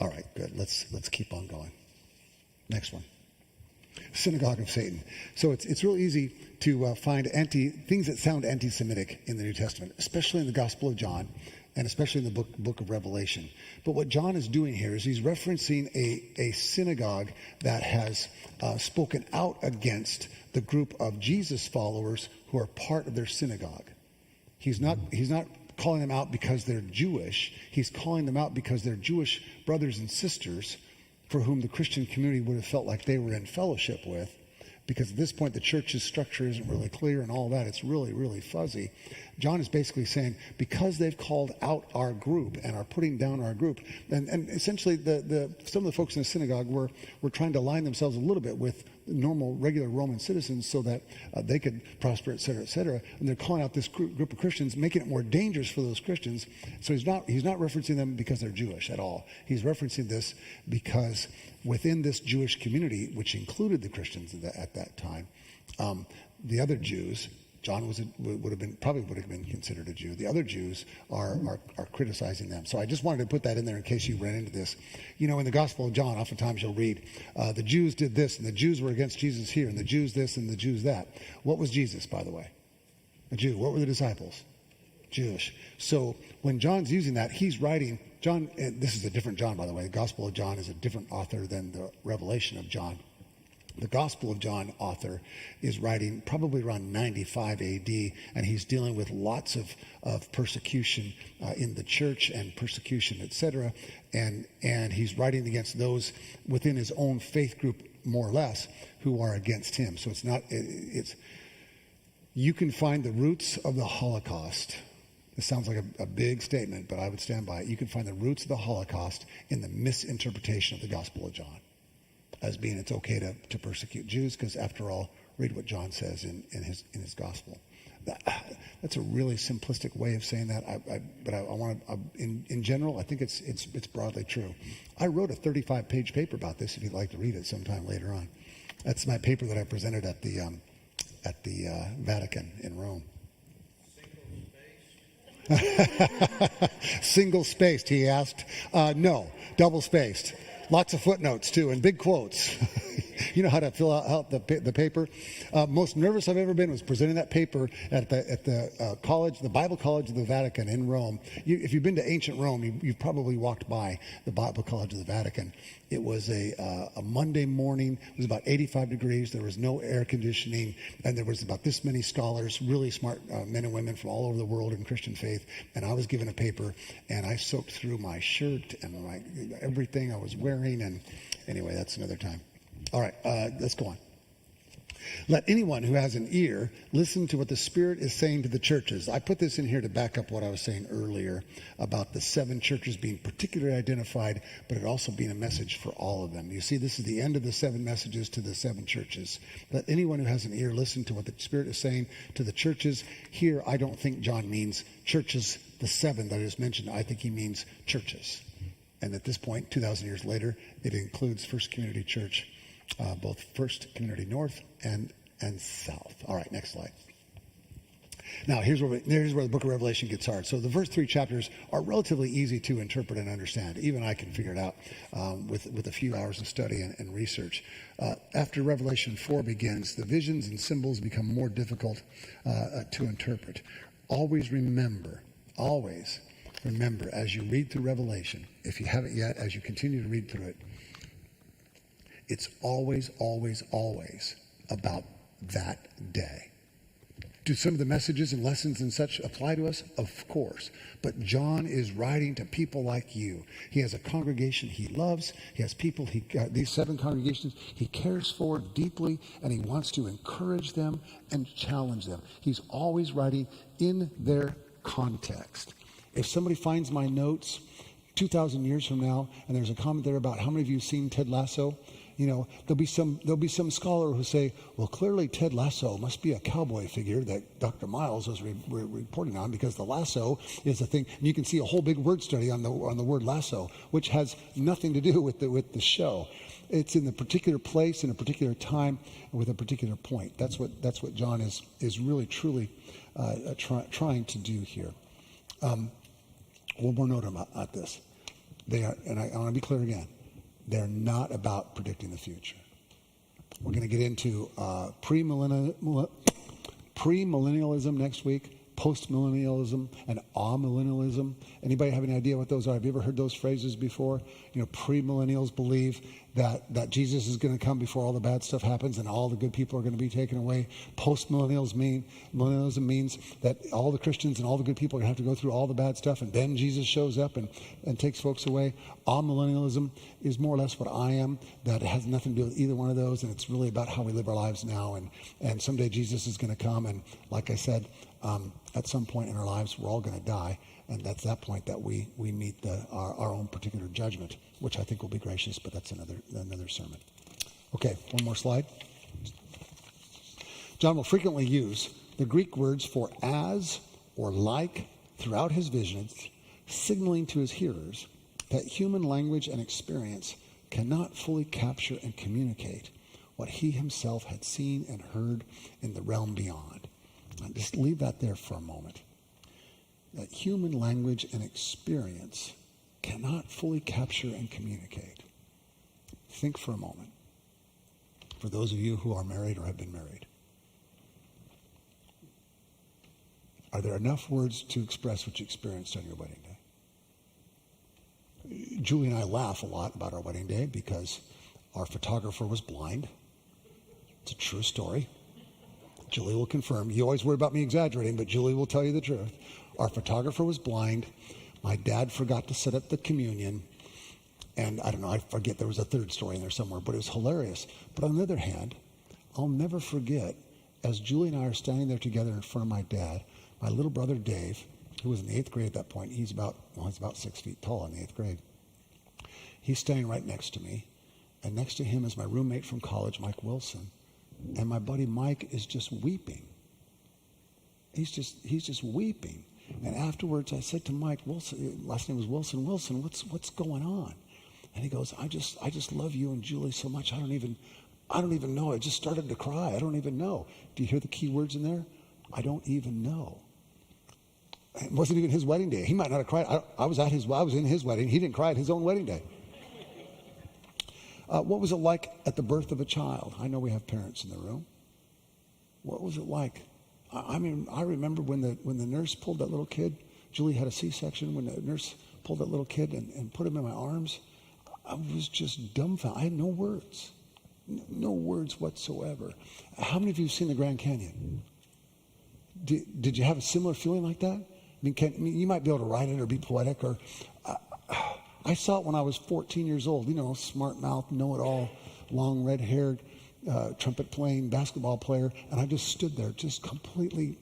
All right, good. Let's keep on going. Next one. Synagogue of Satan. So it's real easy to find things that sound anti-Semitic in the New Testament, especially in the Gospel of John, and especially in the book of Revelation. But what John is doing here is he's referencing a synagogue that has spoken out against the group of Jesus followers who are part of their synagogue. He's not calling them out because they're Jewish. He's calling them out because they're Jewish brothers and sisters for whom the Christian community would have felt like they were in fellowship with, because at this point the church's structure isn't really clear and all that. It's really, really fuzzy. John is basically saying, because they've called out our group and are putting down our group, and essentially some of the folks in the synagogue were trying to align themselves a little bit with normal, regular Roman citizens so that they could prosper, et cetera, et cetera. And they're calling out this group of Christians, making it more dangerous for those Christians. So he's not referencing them because they're Jewish at all. He's referencing this because within this Jewish community, which included the Christians at that time, the other Jews, John would have been considered a Jew. The other Jews are criticizing them. So I just wanted to put that in there in case you ran into this. You know, in the Gospel of John, oftentimes you'll read, the Jews did this, and the Jews were against Jesus here, and the Jews this, and the Jews that. What was Jesus, by the way? A Jew. What were the disciples? Jewish. So when John's using that, he's writing, John, this is a different John, by the way. The Gospel of John is a different author than the Revelation of John. The Gospel of John author is writing probably around 95 AD, and he's dealing with lots of persecution in the church and persecution, etc. And he's writing against those within his own faith group, more or less, who are against him. So you can find the roots of the Holocaust. This sounds like a big statement, but I would stand by it. You can find the roots of the Holocaust in the misinterpretation of the Gospel of John, as being it's okay to persecute Jews, because after all, read what John says in his gospel. That's a really simplistic way of saying that. But I want to, in general, I think it's broadly true. I wrote a 35-page paper about this. If you'd like to read it sometime later on, that's my paper that I presented at the Vatican in Rome. Single spaced, he asked. No, double spaced. Lots of footnotes, too, and big quotes. You know how to fill out the paper. Most nervous I've ever been was presenting that paper at the college, the Bible College of the Vatican in Rome. If you've been to ancient Rome, you've probably walked by the Bible College of the Vatican. It was a Monday morning. It was about 85 degrees. There was no air conditioning, and there was about this many scholars, really smart men and women from all over the world in Christian faith. And I was given a paper, and I soaked through my shirt and everything I was wearing. And anyway, that's another time. All right, let's go on. Let anyone who has an ear listen to what the Spirit is saying to the churches. I put this in here to back up what I was saying earlier about the 7 churches being particularly identified, but it also being a message for all of them. You see, this is the end of the 7 messages to the 7 churches. Let anyone who has an ear listen to what the Spirit is saying to the churches. Here, I don't think John means churches, the 7 that is mentioned. I think he means churches. And at this point, 2,000 years later, it includes First Community Church, both First Community North and South. All right, next slide. Now, here's where the book of Revelation gets hard. So the first 3 chapters are relatively easy to interpret and understand. Even I can figure it out with a few hours of study and research. After Revelation 4 begins, the visions and symbols become more difficult to interpret. Always remember, as you read through Revelation, if you haven't yet, as you continue to read through it, it's always, always, always about that day. Do some of the messages and lessons and such apply to us? Of course. But John is writing to people like you. He has a congregation he loves. He has people, these 7 congregations he cares for deeply, and he wants to encourage them and challenge them. He's always writing in their context. If somebody finds my notes 2,000 years from now, and there's a comment there about how many of you have seen Ted Lasso, you know, there'll be some scholar who say, well, clearly Ted Lasso must be a cowboy figure that Dr. Miles was reporting on, because the lasso is a thing. And you can see a whole big word study on the word lasso, which has nothing to do with the show. It's in the particular place, in a particular time, with a particular point. That's what John is really truly trying to do here. One more note about this. They are, and I want to be clear again, they're not about predicting the future. We're going to get into premillennialism next week, post-millennialism and amillennialism. Anybody have any idea what those are? Have you ever heard those phrases before? Pre-millennials believe that Jesus is going to come before all the bad stuff happens and all the good people are going to be taken away. Millennialism means that all the Christians and all the good people are going to have to go through all the bad stuff, and then Jesus shows up and takes folks away. Amillennialism is more or less what I am, that it has nothing to do with either one of those, and it's really about how we live our lives now, and someday Jesus is going to come, and like I said, at some point in our lives we're all going to die, and that's that point that we meet our own particular judgment, which I think will be gracious, but that's another sermon. Okay, one more slide. John will frequently use the Greek words for as or like throughout his visions, signaling to his hearers that human language and experience cannot fully capture and communicate what he himself had seen and heard in the realm beyond. And just leave that there for a moment. That human language and experience cannot fully capture and communicate. Think for a moment. For those of you who are married or have been married, are there enough words to express what you experienced on your wedding day? Julie and I laugh a lot about our wedding day because our photographer was blind. It's a true story. Julie will confirm. You always worry about me exaggerating, but Julie will tell you the truth. Our photographer was blind. My dad forgot to set up the communion. And I don't know, I forget, there was a third story in there somewhere, but it was hilarious. But on the other hand, I'll never forget, as Julie and I are standing there together in front of my dad, my little brother Dave, who was in the 8th grade at that point, he's about 6 feet tall in the 8th grade. He's standing right next to me. And next to him is my roommate from college, Mike Wilson. And my buddy Mike is just weeping. He's just weeping. And afterwards I said to Mike, Wilson, last name was Wilson, what's going on? And he goes, I just love you and Julie so much. I don't even know. I just started to cry. I don't even know. Do you hear the key words in there? I don't even know. It wasn't even his wedding day. He might not have cried. I was in his wedding. He didn't cry at his own wedding day. What was it like at the birth of a child? I know we have parents in the room. What was it like? I remember when the nurse pulled that little kid. Julie had a C-section. When the nurse pulled that little kid and put him in my arms, I was just dumbfounded. I had no words. No words whatsoever. How many of you have seen the Grand Canyon? Did you have a similar feeling like that? I mean, you might be able to write it or be poetic. I saw it when I was 14 years old. Smart mouth, know-it-all, long red-haired, trumpet-playing basketball player. And I just stood there just completely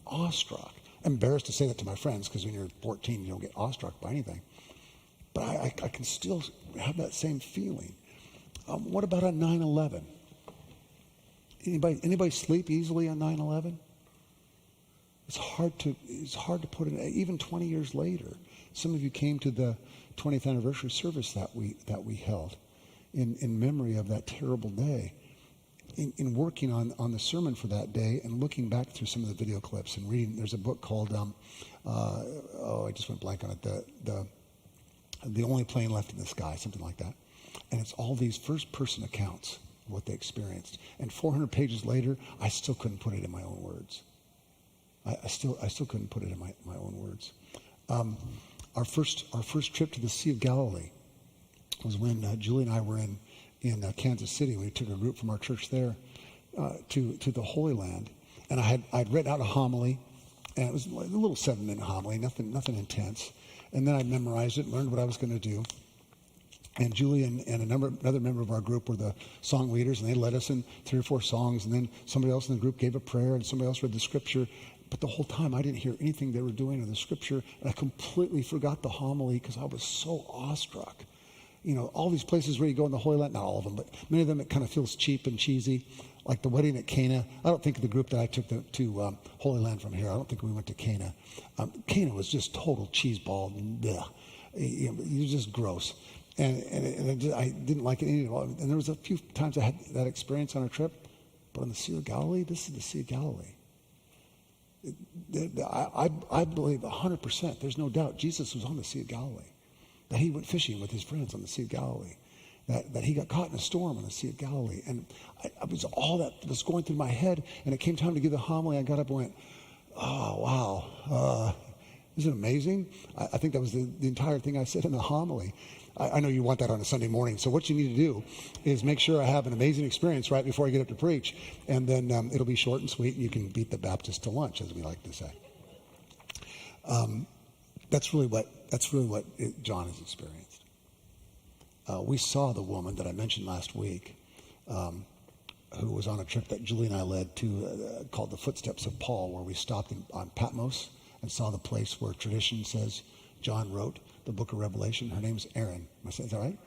awestruck. Embarrassed to say that to my friends because when you're 14, you don't get awestruck by anything. But I can still have that same feeling. What about on 9/11? Anybody sleep easily on 9/11? It's hard to put in. Even 20 years later, some of you came to the 20th anniversary service that we held in memory of that terrible day. In working on the sermon for that day and looking back through some of the video clips and reading, there's a book called I just went blank on it. The Only Plane Left in the Sky, something like that. And it's all these first-person accounts of what they experienced. And 400 pages later, I still couldn't put it in my own words. I still couldn't put it in my own words. Our first trip to the Sea of Galilee was when Julie and I were in Kansas City. We took a group from our church there to the Holy Land, and I'd written out a homily, and it was a little 7-minute homily, nothing intense. And then I memorized it, learned what I was going to do. And Julie and another member of our group were the song leaders, and they led us in 3 or 4 songs. And then somebody else in the group gave a prayer, and somebody else read the scripture. But the whole time, I didn't hear anything they were doing in the scripture, and I completely forgot the homily because I was so awestruck. All these places where you go in the Holy Land, not all of them, but many of them, it kind of feels cheap and cheesy, like the wedding at Cana. I don't think the group that I took to Holy Land from here, I don't think we went to Cana. Cana was just total cheeseball. You're just gross. And I didn't like it anymore. And there was a few times I had that experience on a trip, but on the Sea of Galilee, this is the Sea of Galilee. I believe 100%, there's no doubt, Jesus was on the Sea of Galilee. That he went fishing with his friends on the Sea of Galilee. That he got caught in a storm on the Sea of Galilee. And I was all that was going through my head, and it came time to give the homily. I got up and went, Oh, wow. Isn't it amazing? I think that was the entire thing I said in the homily. I know you want that on a Sunday morning. So what you need to do is make sure I have an amazing experience right before I get up to preach. And then it'll be short and sweet, and you can beat the Baptist to lunch, as we like to say. That's really what John has experienced. We saw the woman that I mentioned last week, who was on a trip that Julie and I led to, called the Footsteps of Paul, where we stopped on Patmos and saw the place where tradition says John wrote the book of Revelation. Her name's Erin. Is that right?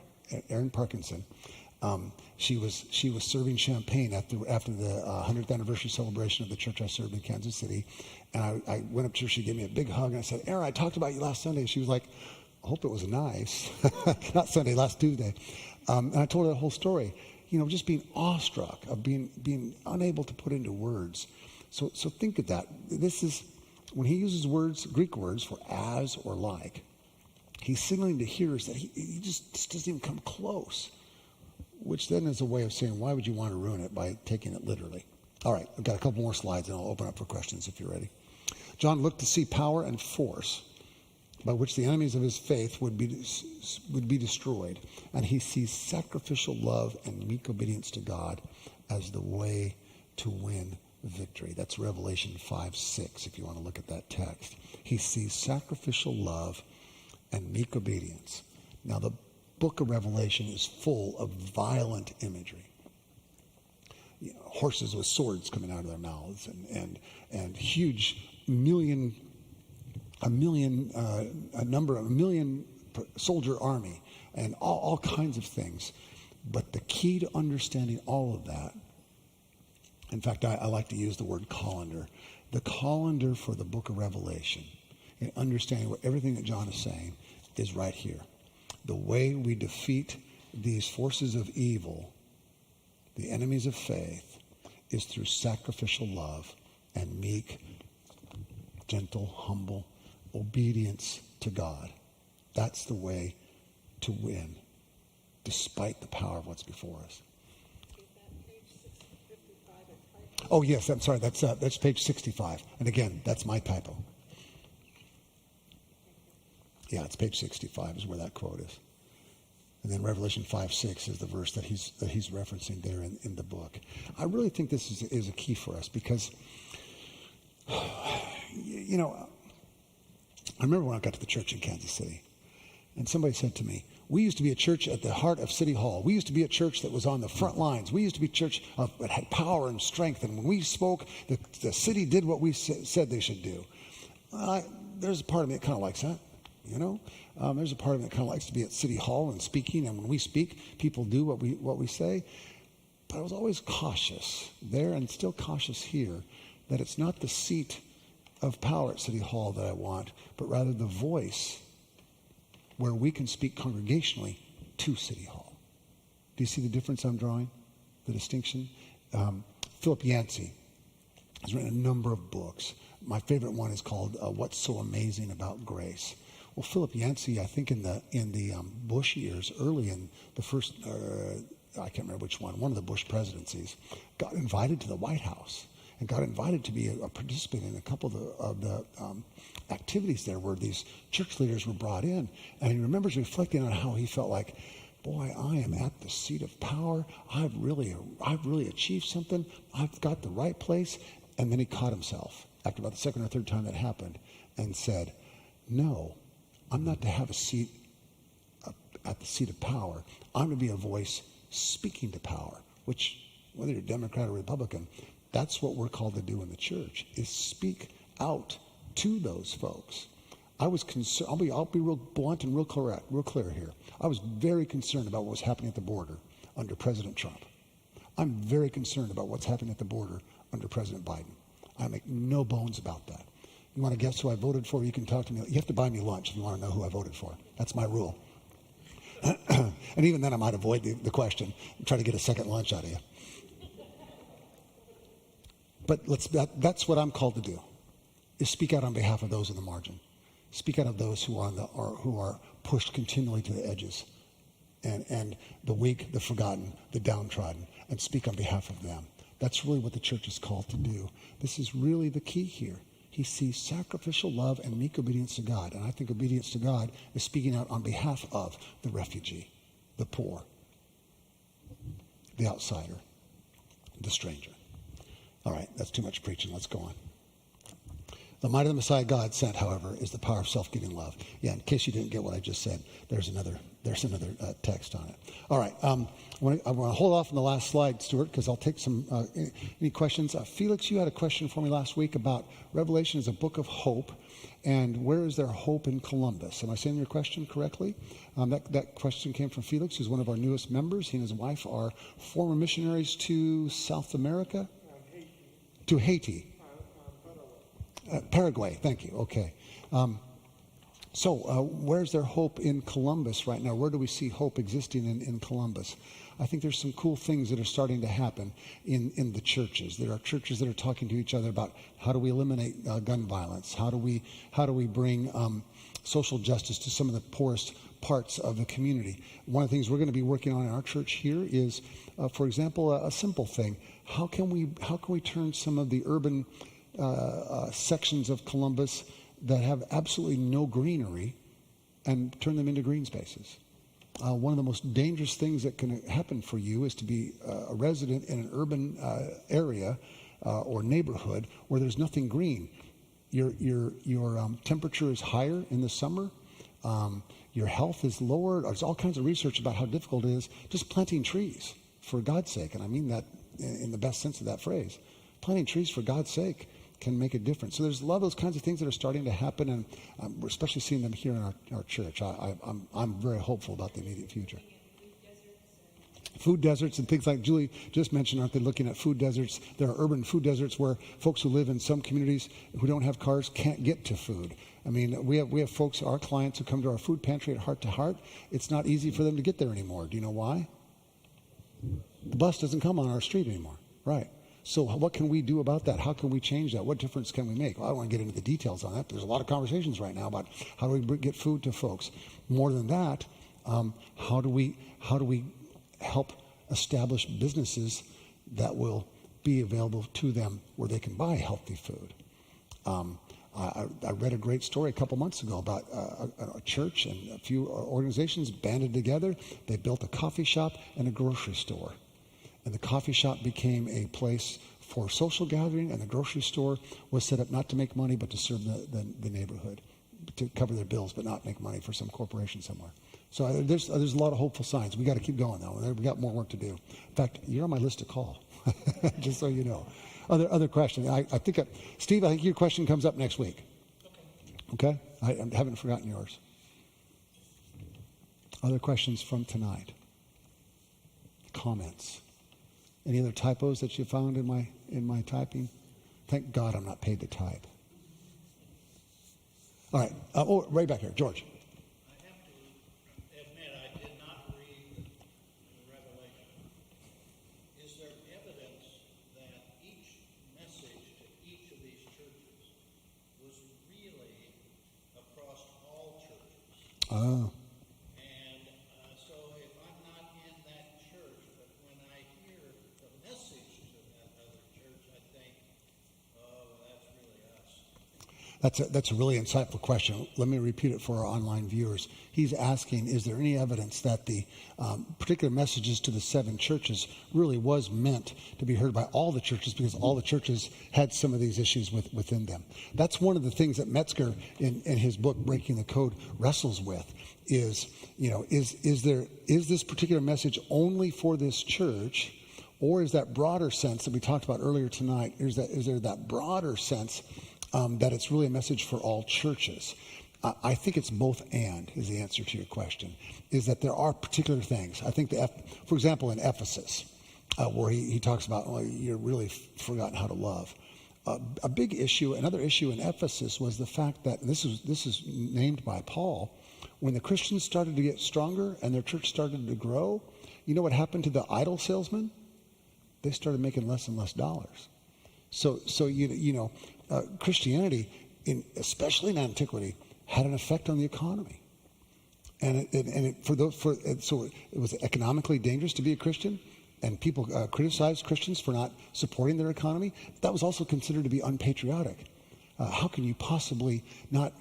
Erin Parkinson. She was serving champagne after the 100th anniversary celebration of the church I served in Kansas City. And I went up to her. She gave me a big hug. And I said, Erin, I talked about you last Sunday. She was like, I hope it was nice. Not Sunday, last Tuesday. And I told her the whole story. Just being awestruck of being unable to put into words. So think of that. This is, when he uses words, Greek words for as or like, he's signaling to hearers that he just doesn't even come close, which then is a way of saying, why would you want to ruin it by taking it literally? All right, I've got a couple more slides, and I'll open up for questions if you're ready. John looked to see power and force by which the enemies of his faith would be destroyed, and he sees sacrificial love and meek obedience to God as the way to win victory. That's Revelation 5:6, if you want to look at that text. He sees sacrificial love and meek obedience. Now, the book of Revelation is full of violent imagery. Horses with swords coming out of their mouths, and huge a million soldier army, and all kinds of things. But the key to understanding all of that, in fact, I like to use the word colander. The colander for the book of Revelation, in understanding what everything that John is saying, is right here. The way we defeat these forces of evil, the enemies of faith, is through sacrificial love and meek, gentle, humble obedience to God. That's the way to win, despite the power of what's before us. Oh, yes, I'm sorry. That's page 65. And again, that's my typo. Yeah, it's page 65 is where that quote is. And then Revelation 5:6 is the verse that he's referencing there in the book. I really think this is a key for us because, I remember when I got to the church in Kansas City, and somebody said to me, we used to be a church at the heart of City Hall. We used to be a church that was on the front lines. We used to be a church that had power and strength, and when we spoke, the city did what we said they should do. There's a part of me that kind of likes that. There's a part of me that kind of likes to be at City Hall and speaking, and when we speak, people do what we say. But I was always cautious there, and still cautious here, that it's not the seat of power at City Hall that I want, but rather the voice where we can speak congregationally to City Hall. Do you see the difference I'm drawing? The distinction? Philip Yancey has written a number of books. My favorite one is called What's So Amazing About Grace. Well, Philip Yancey, I think in the Bush years, early in the first, I can't remember which one of the Bush presidencies, got invited to the White House and got invited to be a participant in a couple of the activities there where these church leaders were brought in. And he remembers reflecting on how he felt like, boy, I am at the seat of power. I've really achieved something. I've got the right place. And then he caught himself after about the second or third time that happened and said, no, I'm not to have a seat at the seat of power. I'm to be a voice speaking to power, which, whether you're Democrat or Republican, that's what we're called to do in the church, is speak out to those folks. I was concerned. I'll be real blunt and real clear here. I was very concerned about what was happening at the border under President Trump. I'm very concerned about what's happening at the border under President Biden. I make no bones about that. You want to guess who I voted for? You can talk to me. You have to buy me lunch if you want to know who I voted for. That's my rule. And even then, I might avoid the question and try to get a second lunch out of you. But that's what I'm called to do, is speak out on behalf of those in the margin. Speak out of those who are pushed continually to the edges, and the weak, the forgotten, the downtrodden, and speak on behalf of them. That's really what the church is called to do. This is really the key here. he sees sacrificial love and meek obedience to God. And I think obedience to God is speaking out on behalf of the refugee, the poor, the outsider, the stranger. All right, that's too much preaching. Let's go on. The might of the Messiah God sent, however, is the power of self-giving love. Yeah, in case you didn't get what I just said, there's another text on it. All right, I want to hold off on the last slide, Stuart, because I'll take some any questions. Felix, you had a question for me last week about Revelation as a book of hope, and where is there hope in Columbus? Am I saying your question correctly? That question came from Felix, who's one of our newest members. He and his wife are former missionaries to South America, to Haiti. Paraguay, thank you. Okay. So where's there hope in Columbus right now? Where do we see hope existing in Columbus? I think there's some cool things that are starting to happen in the churches. There are churches that are talking to each other about how do we eliminate gun violence? How do we bring social justice to some of the poorest parts of the community? One of the things we're going to be working on in our church here is, for example, a simple thing. How can we turn some of the urban sections of Columbus that have absolutely no greenery and turn them into green spaces? One of the most dangerous things that can happen for you is to be a resident in an urban area or neighborhood where there's nothing green. Your temperature is higher in the summer. Your health is lower. There's all kinds of research about how difficult it is just planting trees, for God's sake. And I mean that in the best sense of that phrase. Planting trees for God's sake can make a difference. So there's a lot of those kinds of things that are starting to happen, and we're especially seeing them here in our church. I'm very hopeful about the immediate future. Food deserts and things like Julie just mentioned, aren't they looking at food deserts? There are urban food deserts where folks who live in some communities who don't have cars can't get to food. I mean, we have folks, our clients, who come to our food pantry at Heart to Heart. It's not easy for them to get there anymore. Do you know why? The bus doesn't come on our street anymore. Right. So what can we do about that? How can we change that? What difference can we make? Well, I don't want to get into the details on that, but there's a lot of conversations right now about how do we get food to folks. More than that, how do we help establish businesses that will be available to them where they can buy healthy food? I read a great story a couple months ago about a church and a few organizations banded together. They built a coffee shop and a grocery store. And the coffee shop became a place for social gathering, and the grocery store was set up not to make money, but to serve the neighborhood, to cover their bills, but not make money for some corporation somewhere. So there's a lot of hopeful signs. We got to keep going, though. We got more work to do. In fact, you're on my list to call, just so you know. Other question. I think, Steve, I think your question comes up next week. Okay? I haven't forgotten yours. Other questions from tonight? Comments? Any other typos that you found in my typing? Thank God I'm not paid to type. All right. Right back here, George. I have to admit I did not read the Revelation. Is there evidence that each message to each of these churches was relayed across all churches? Oh. That's a really insightful question. Let me repeat it for our online viewers. He's asking, is there any evidence that the particular messages to the 7 churches really was meant to be heard by all the churches, because all the churches had some of these issues within them? That's one of the things that Metzger, in his book, Breaking the Code, wrestles with, is this particular message only for this church, or is that broader sense that we talked about earlier tonight, is there that broader sense that it's really a message for all churches? I think it's both and is the answer to your question, is that there are particular things. I think, for example, in Ephesus, where he talks about, you're really forgotten how to love. A big issue, another issue in Ephesus was the fact that, and this is named by Paul, when the Christians started to get stronger and their church started to grow, you know what happened to the idol salesmen? They started making less and less dollars. So Christianity, especially in antiquity, had an effect on the economy, so it was economically dangerous to be a Christian, and people criticized Christians for not supporting their economy. That was also considered to be unpatriotic. How can you possibly not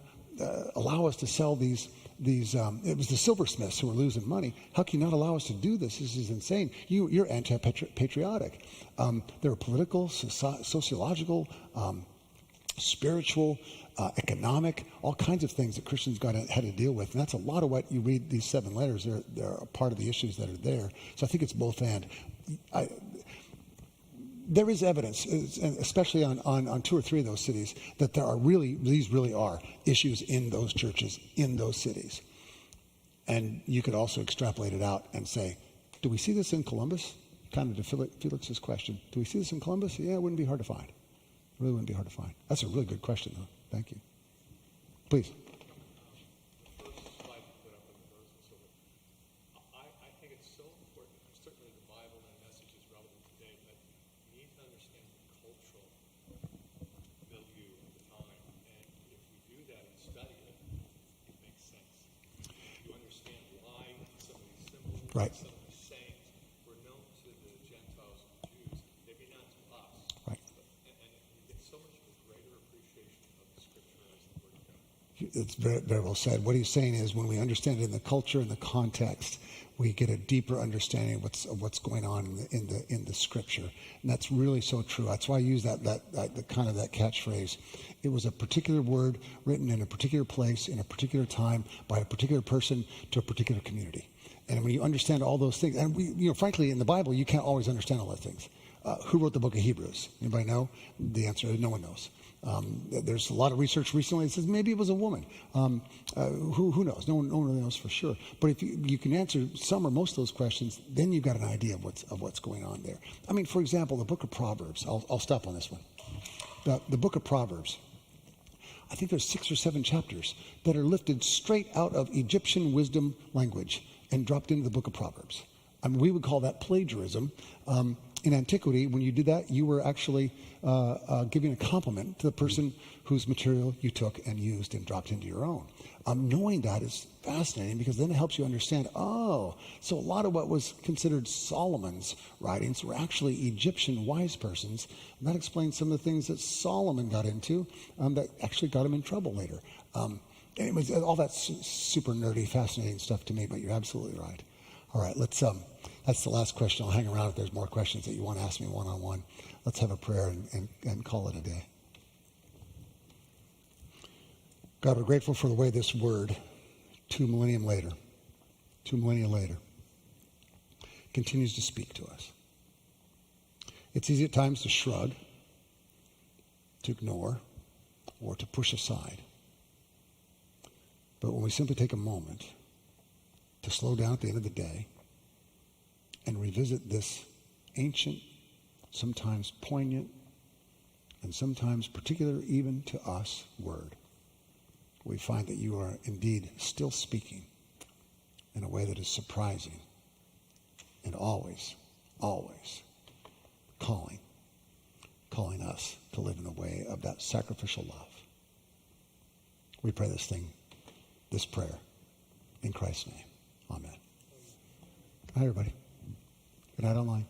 allow us to sell these? It was the silversmiths who were losing money. How can you not allow us to do this? This is insane. You're anti-patriotic. There are political, sociological, spiritual, economic, all kinds of things that Christians had to deal with. And that's a lot of what you read these 7 letters. They're a part of the issues that are there. So I think it's both and. There is evidence, especially on 2 or 3 of those cities, that these really are issues in those churches, in those cities. And you could also extrapolate it out and say, do we see this in Columbus? Kind of to Felix's question. Do we see this in Columbus? Yeah, it wouldn't be hard to find. It really wouldn't be hard to find. That's a really good question, though. Thank you. Please. I think it's so important. Certainly the Bible and the message is relevant today, but you need to understand the cultural milieu of the time. And if we do that and study it, it makes sense. You understand why some of these symbols, Right. some of these sayings were known to the Gentiles and Jews, maybe not to us. Right. And you get so much of a greater appreciation of the Scripture as the Word of God. It's very, very well said. What he's saying is when we understand it in the culture and the context, we get a deeper understanding of what's going on in the Scripture, and that's really so true. That's why I use that kind of that catchphrase. It was a particular word written in a particular place, in a particular time, by a particular person to a particular community. And when you understand all those things, and frankly, in the Bible, you can't always understand all those things. Who wrote the book of Hebrews? Anybody know? The answer is no one knows. There's a lot of research recently that says maybe it was a woman. Who knows? No one really knows for sure. But if you can answer some or most of those questions, then you've got an idea of what's going on there. I mean, for example, the book of Proverbs. I'll stop on this one. The book of Proverbs. I think there's 6 or 7 chapters that are lifted straight out of Egyptian wisdom language and dropped into the book of Proverbs. I mean, we would call that plagiarism. In antiquity, when you did that, you were actually giving a compliment to the person whose material you took and used and dropped into your own. Knowing that is fascinating because then it helps you understand, so a lot of what was considered Solomon's writings were actually Egyptian wise persons. And that explains some of the things that Solomon got into that actually got him in trouble later. And it was all that super nerdy, fascinating stuff to me, but you're absolutely right. All right, that's the last question. I'll hang around if there's more questions that you want to ask me one-on-one. Let's have a prayer and call it a day. God, we're grateful for the way this word, 2 millennia later, continues to speak to us. It's easy at times to shrug, to ignore, or to push aside. But when we simply take a moment to slow down at the end of the day and revisit this ancient, sometimes poignant, and sometimes particular even to us word, we find that you are indeed still speaking in a way that is surprising and always, always calling us to live in the way of that sacrificial love. We pray this prayer in Christ's name. Amen. Hi, everybody. Good night online.